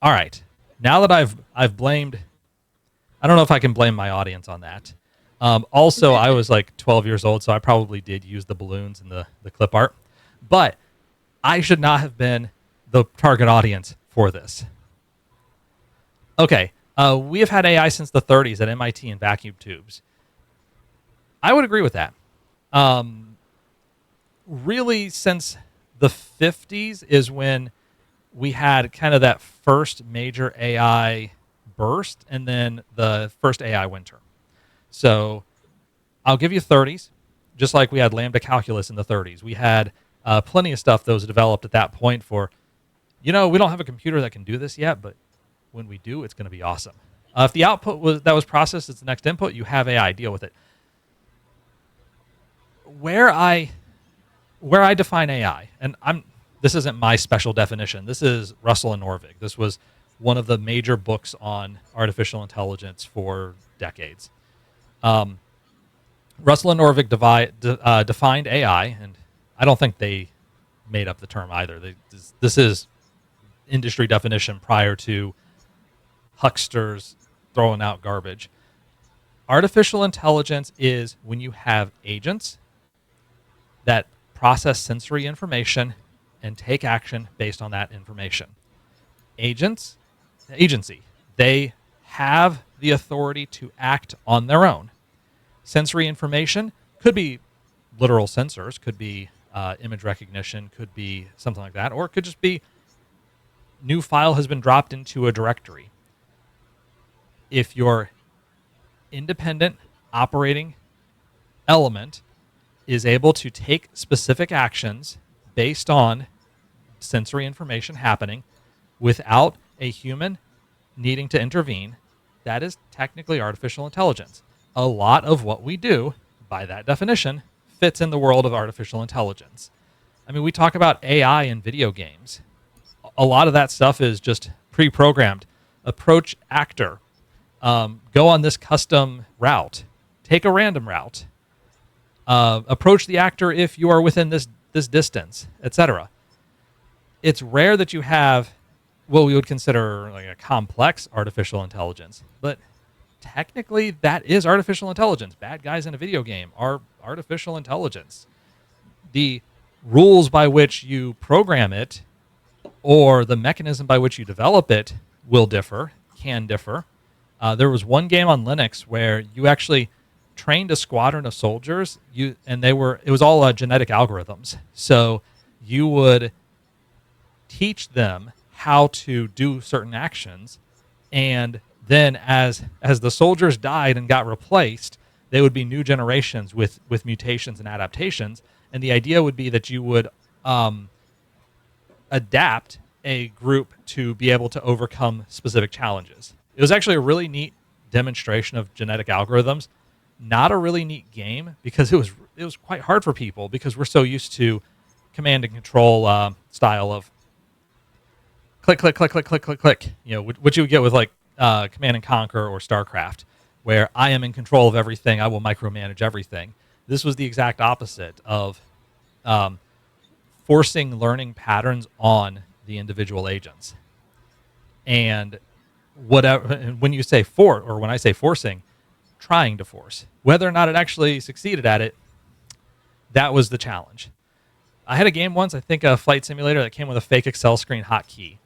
All right. Now that I've blamed, I don't know if I can blame my audience on that. Also, I was like 12 years old, so I probably did use the balloons and the clip art. But I should not have been the target audience for this. Okay, we have had AI since the 30s at MIT and vacuum tubes. I would agree with that. Really, since the 50s is when we had kind of that first major AI burst and then the first AI winter. So I'll give you 30s, just like we had lambda calculus in the 30s. We had plenty of stuff that was developed at that point for, we don't have a computer that can do this yet, but when we do, it's going to be awesome. If the output that was processed is the next input, you have AI, deal with it. where I where I define AI, and this isn't my special definition. This is Russell and Norvig. This was one of the major books on artificial intelligence for decades. Um, Russell and Norvig defined AI, and I don't think they made up the term either. This is industry definition prior to hucksters throwing out garbage. Artificial intelligence is when you have agents that process sensory information and take action based on that information. Agency, they have the authority to act on their own. Sensory information could be literal sensors, could be image recognition, could be something like that, or it could just be new file has been dropped into a directory. If your independent operating element is able to take specific actions based on sensory information happening without a human needing to intervene, that is technically artificial intelligence. A lot of what we do, by that definition, fits in the world of artificial intelligence. I mean, we talk about AI in video games. A lot of that stuff is just pre-programmed. Approach actor. Go on this custom route. Take a random route. Approach the actor if you are within this distance, etc. It's rare that you have what we would consider like a complex artificial intelligence, but technically that is artificial intelligence. Bad guys in a video game are artificial intelligence. The rules by which you program it or the mechanism by which you develop it will differ, can differ. There was one game on Linux where you actually trained a squadron of soldiers. It was all genetic algorithms. So you would teach them how to do certain actions, and then as the soldiers died and got replaced, they would be new generations with mutations and adaptations. And the idea would be that you would adapt a group to be able to overcome specific challenges. It was actually a really neat demonstration of genetic algorithms. Not a really neat game because it was quite hard for people because we're so used to command and control style of click, click, click, click, click, click, click. You know, what you would get with like Command and Conquer or StarCraft, where I am in control of everything. I will micromanage everything. This was the exact opposite of forcing learning patterns on the individual agents. And whatever, when you say when I say forcing, trying to force. Whether or not it actually succeeded at it, that was the challenge. I had a game once, I think a flight simulator that came with a fake Excel screen hotkey.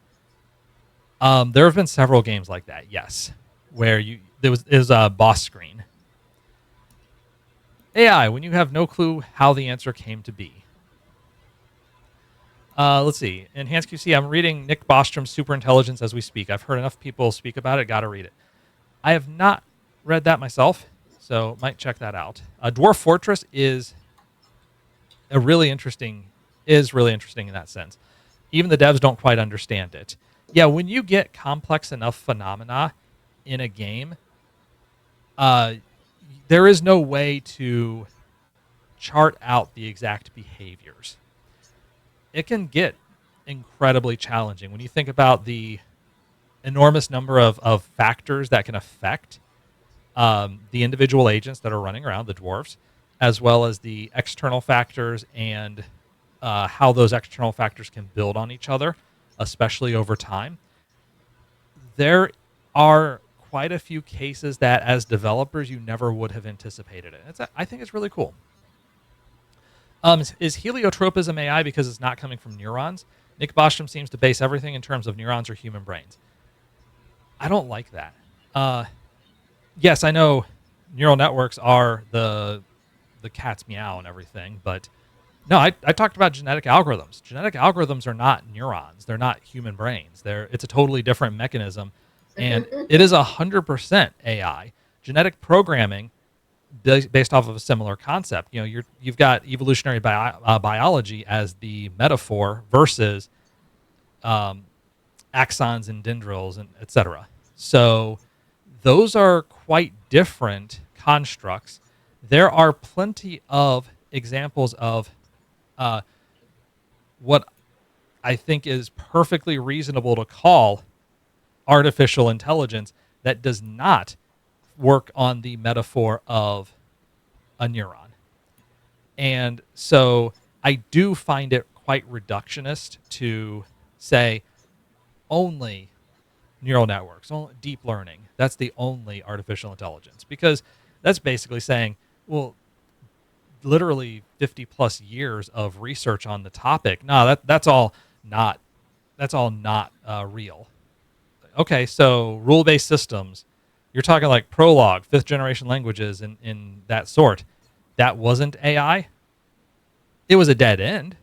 There have been several games like that, yes, where there was a boss screen. AI, when you have no clue how the answer came to be. Let's see. Enhanced QC, I'm reading Nick Bostrom's Superintelligence as we speak. I've heard enough people speak about it. Got to read it. I have not read that myself, so might check that out. Dwarf Fortress is really interesting in that sense. Even the devs don't quite understand it. Yeah, when you get complex enough phenomena in a game, there is no way to chart out the exact behaviors. It can get incredibly challenging when you think about the enormous number of factors that can affect the individual agents that are running around, the dwarves, as well as the external factors and how those external factors can build on each other, especially over time. There are quite a few cases that, as developers, you never would have anticipated it. I think it's really cool. Is heliotropism AI because it's not coming from neurons? Nick Bostrom seems to base everything in terms of neurons or human brains. I don't like that. Yes, I know neural networks are the cat's meow and everything, but no, I talked about genetic algorithms. Genetic algorithms are not neurons. They're not human brains. It's a totally different mechanism, and it is 100% AI. Genetic programming, based off of a similar concept. You know, you've got evolutionary biology as the metaphor versus axons and dendrils and etc. So those are quite different constructs. There are plenty of examples of uh, what I think is perfectly reasonable to call artificial intelligence that does not work on the metaphor of a neuron. And so I do find it quite reductionist to say only neural networks, only deep learning. That's the only artificial intelligence, because that's basically saying, well, literally 50 plus years of research on the topic. No, that's all not real. Okay, so rule based systems, you're talking like Prolog, fifth generation languages, in that sort. That wasn't AI. It was a dead end.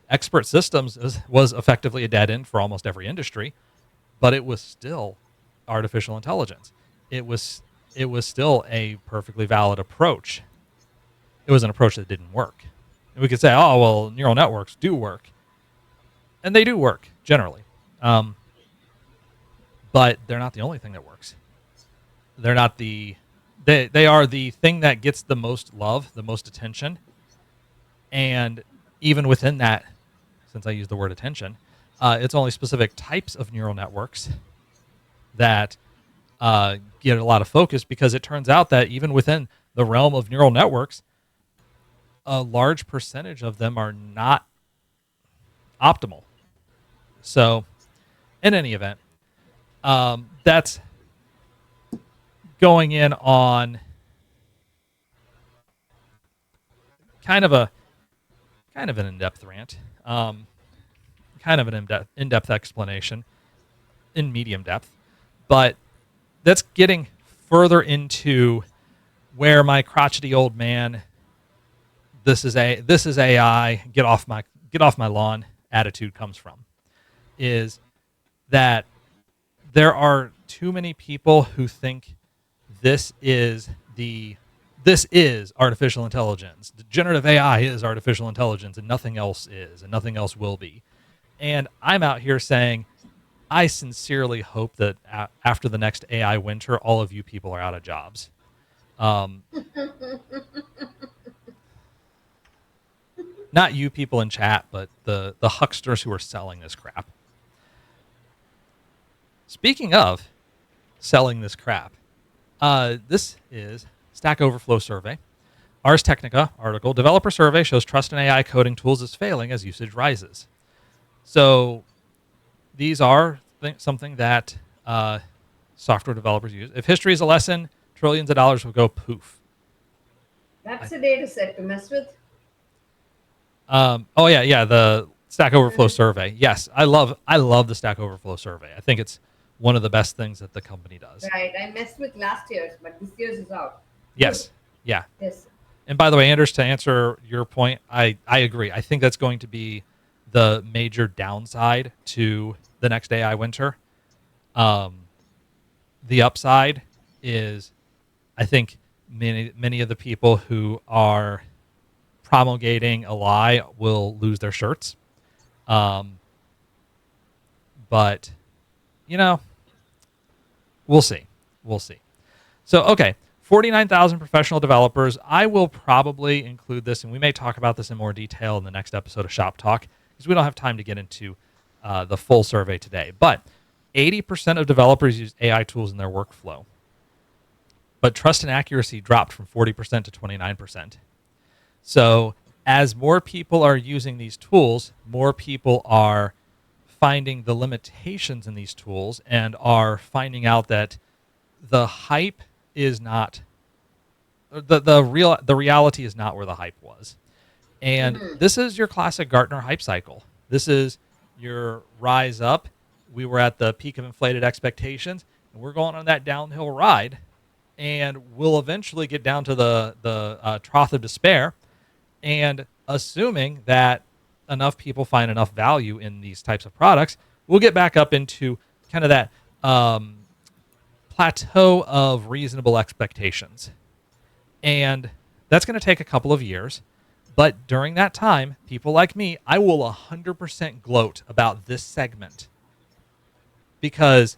Expert systems was effectively a dead end for almost every industry, but it was still artificial intelligence. It was it was still a perfectly valid approach. It was an approach that didn't work. And we could say, oh well, neural networks do work, and they do work generally, um, but they're not the only thing that works. They're not the they are the thing that gets the most love, the most attention, and even within that, since I use the word attention, it's only specific types of neural networks that get a lot of focus, because it turns out that even within the realm of neural networks, a large percentage of them are not optimal. So, in any event, that's going in on kind of a kind of an in-depth rant, kind of an in-depth explanation in medium depth, but that's getting further into where my crotchety old man, this is AI, get off my lawn attitude comes from, is that there are too many people who think this is the this is artificial intelligence. Generative AI is artificial intelligence, and nothing else is, and nothing else will be. And I'm out here saying, I sincerely hope that after the next AI winter, all of you people are out of jobs. Um, not you people in chat, but the hucksters who are selling this crap. Speaking of selling this crap, this is Stack Overflow survey. Ars Technica article: developer survey shows trust in AI coding tools is failing as usage rises. So these are something that software developers use. If history is a lesson, trillions of dollars will go poof. That's a data set to mess with. Oh yeah, the Stack Overflow Mhm. survey. Yes, I love the Stack Overflow survey. I think it's one of the best things that the company does. Right. I messed with last year's, but this year's is out. Good. Yes, yeah. Yes. And by the way, Anders, to answer your point, I agree. I think that's going to be the major downside to the next AI winter. Um, the upside is, I think many of the people who are promulgating a lie will lose their shirts. Um, but you know, we'll see. We'll see. So, okay, 49,000 professional developers. I will probably include this, and we may talk about this in more detail in the next episode of Shop Talk, because we don't have time to get into the full survey today. But 80% of developers use AI tools in their workflow. But trust and accuracy dropped from 40% to 29%. So, as more people are using these tools, more people are finding the limitations in these tools and are finding out that the hype is not the reality is not where the hype was. And Hmm. this is your classic Gartner hype cycle. This is your rise up. We were at the peak of inflated expectations, and we're going on that downhill ride, and we'll eventually get down to the trough of despair. And assuming that enough people find enough value in these types of products, we'll get back up into kind of that plateau of reasonable expectations. And that's going to take a couple of years. But during that time, people like me, I will 100% gloat about this segment, because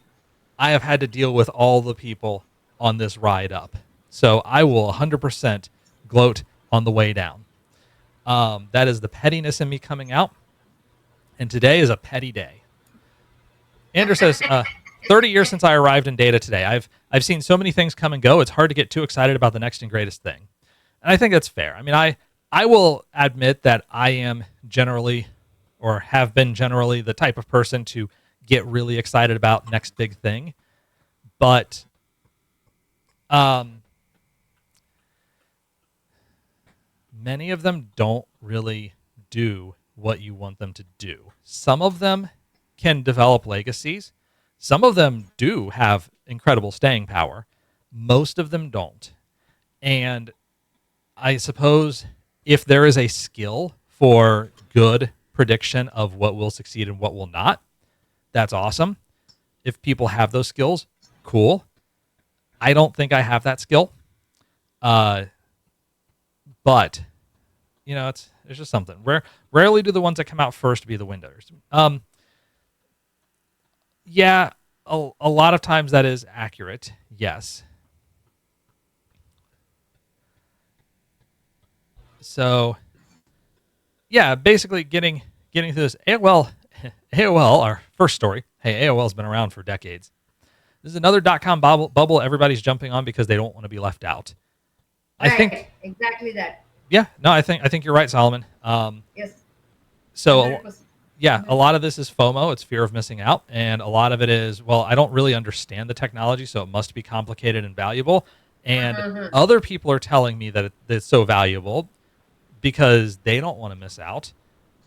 I have had to deal with all the people on this ride up. So I will 100% gloat on the way down. That is the pettiness in me coming out. And today is a petty day. Andrew says, 30 years since I arrived in data today. I've seen so many things come and go. It's hard to get too excited about the next and greatest thing. And I think that's fair. I mean, I will admit that I am generally, or have been generally, the type of person to get really excited about next big thing. But many of them don't really do what you want them to do. Some of them can develop legacies. Some of them do have incredible staying power. Most of them don't. And I suppose if there is a skill for good prediction of what will succeed and what will not, that's awesome. If people have those skills, cool. I don't think I have that skill. But you know, it's just something. Rarely do the ones that come out first be the winners. Yeah, a lot of times that is accurate. Yes. So, yeah, basically getting through this. AOL, our first story. Hey, AOL's been around for decades. This is another .com bubble everybody's jumping on because they don't want to be left out. Right, I think exactly that. Yeah, no, I think you're right, Solomon. Yes. So 100%. yeah, a lot of this is FOMO. It's fear of missing out, and a lot of it is, well, I don't really understand the technology, so it must be complicated and valuable. And other people are telling me that it's so valuable because they don't want to miss out.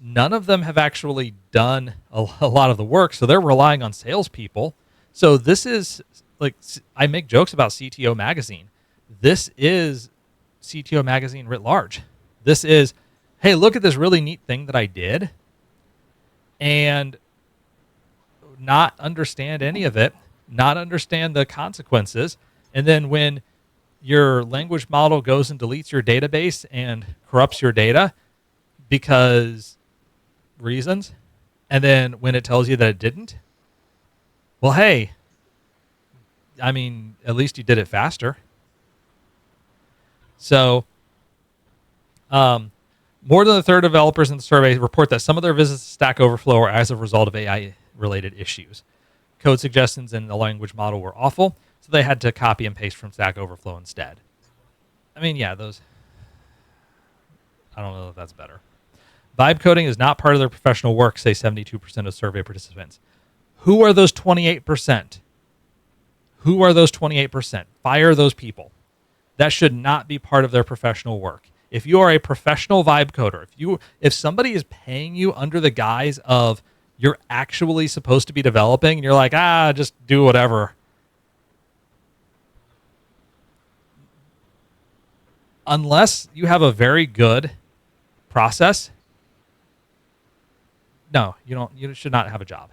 None of them have actually done a lot of the work, so they're relying on salespeople. So this is like, I make jokes about CTO Magazine. This is CTO Magazine writ large. This is, hey, look at this really neat thing that I did, and not understand any of it, not understand the consequences. And then when your language model goes and deletes your database and corrupts your data because reasons, and then when it tells you that it didn't, well, hey, I mean, at least you did it faster. So, more than a third of developers in the survey report that some of their visits to Stack Overflow are as a result of AI-related issues. Code suggestions in the language model were awful, so they had to copy and paste from Stack Overflow instead. I mean, yeah, those... I don't know if that's better. Vibe coding is not part of their professional work, say 72% of survey participants. Who are those 28%? Who are those 28%? Fire those people. That should not be part of their professional work. If you are a professional vibe coder, if somebody is paying you under the guise of you're actually supposed to be developing, and you're like, just do whatever. Unless you have a very good process, no, you don't. You should not have a job.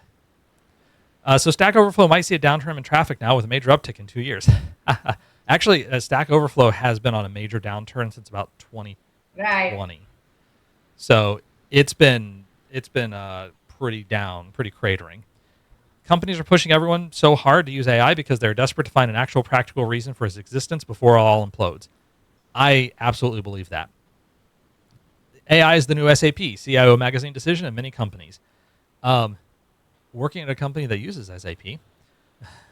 So Stack Overflow might see a downturn in traffic now with a major uptick in 2 years. Actually, Stack Overflow has been on a major downturn since about 2020. Right. So it's been pretty down, pretty cratering. Companies are pushing everyone so hard to use AI because they're desperate to find an actual practical reason for its existence before it all implodes. I absolutely believe that. AI is the new SAP, CIO Magazine decision in many companies. Working at a company that uses SAP,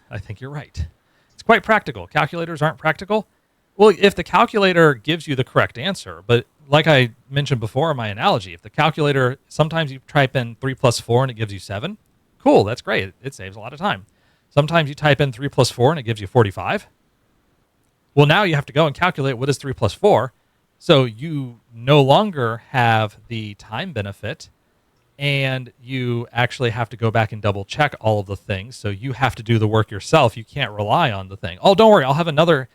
I think you're right. It's quite practical. Calculators aren't practical. Well, if the calculator gives you the correct answer, but like I mentioned before in my analogy, if the calculator, sometimes you type in 3 plus 4 and it gives you 7, cool, that's great. It saves a lot of time. Sometimes you type in 3 plus 4 and it gives you 45. Well, now you have to go and calculate what is 3 plus 4. So you no longer have the time benefit, and you actually have to go back and double check all of the things. So you have to do the work yourself. You can't rely on the thing. Oh, don't worry. I'll have another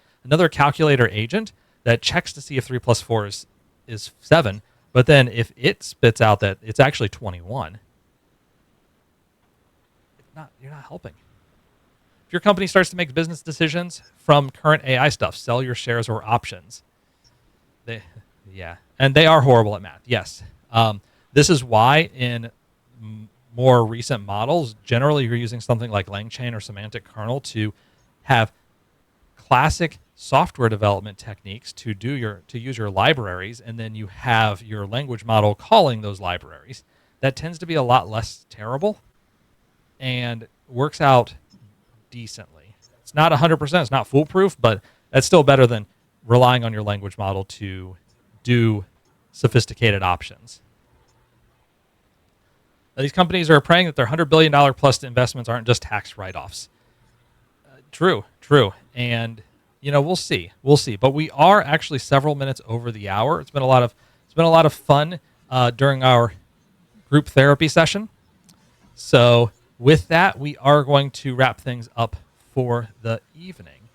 calculator agent that checks to see if 3 plus 4 is 7. But then if it spits out that it's actually 21, you're not helping. If your company starts to make business decisions from current AI stuff, sell your shares or options. And they are horrible at math. Yes. This is why in more recent models, generally you're using something like LangChain or semantic kernel to have classic software development techniques to use your libraries, and then you have your language model calling those libraries. That tends to be a lot less terrible and works out decently. It's not 100%, it's not foolproof, but that's still better than relying on your language model to do sophisticated options. These companies are praying that their $100 billion plus investments aren't just tax write-offs. True. And we'll see. But we are actually several minutes over the hour. It's been a lot of fun during our group therapy session. So with that, we are going to wrap things up for the evening.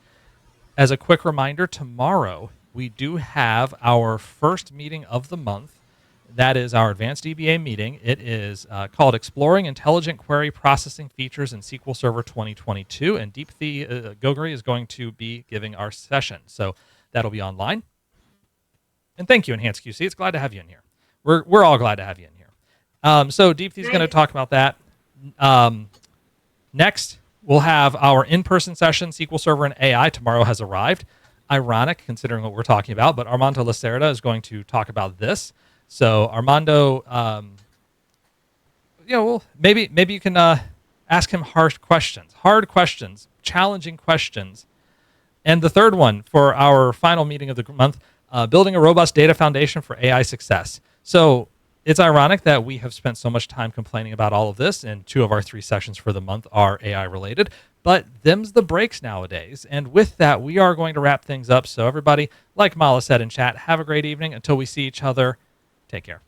As a quick reminder, tomorrow we do have our first meeting of the month. That is our advanced DBA meeting. It is called Exploring Intelligent Query Processing Features in SQL Server 2022, and Deepthi Gogri is going to be giving our session. So that'll be online. And thank you, Enhanced QC. It's glad to have you in here. We're all glad to have you in here. So Deepthi's going to talk about that. Next, we'll have our in-person session, SQL Server and AI. Tomorrow has arrived. Ironic, considering what we're talking about, but Armando Lacerda is going to talk about this. So Armando, maybe you can ask him hard questions, challenging questions. And the third one for our final meeting of the month, building a robust data foundation for AI success. So it's ironic that we have spent so much time complaining about all of this, and 2 of our 3 sessions for the month are AI related, but them's the breaks nowadays. And with that, we are going to wrap things up. So everybody, like Mala said in chat, have a great evening. Until we see each other, take care.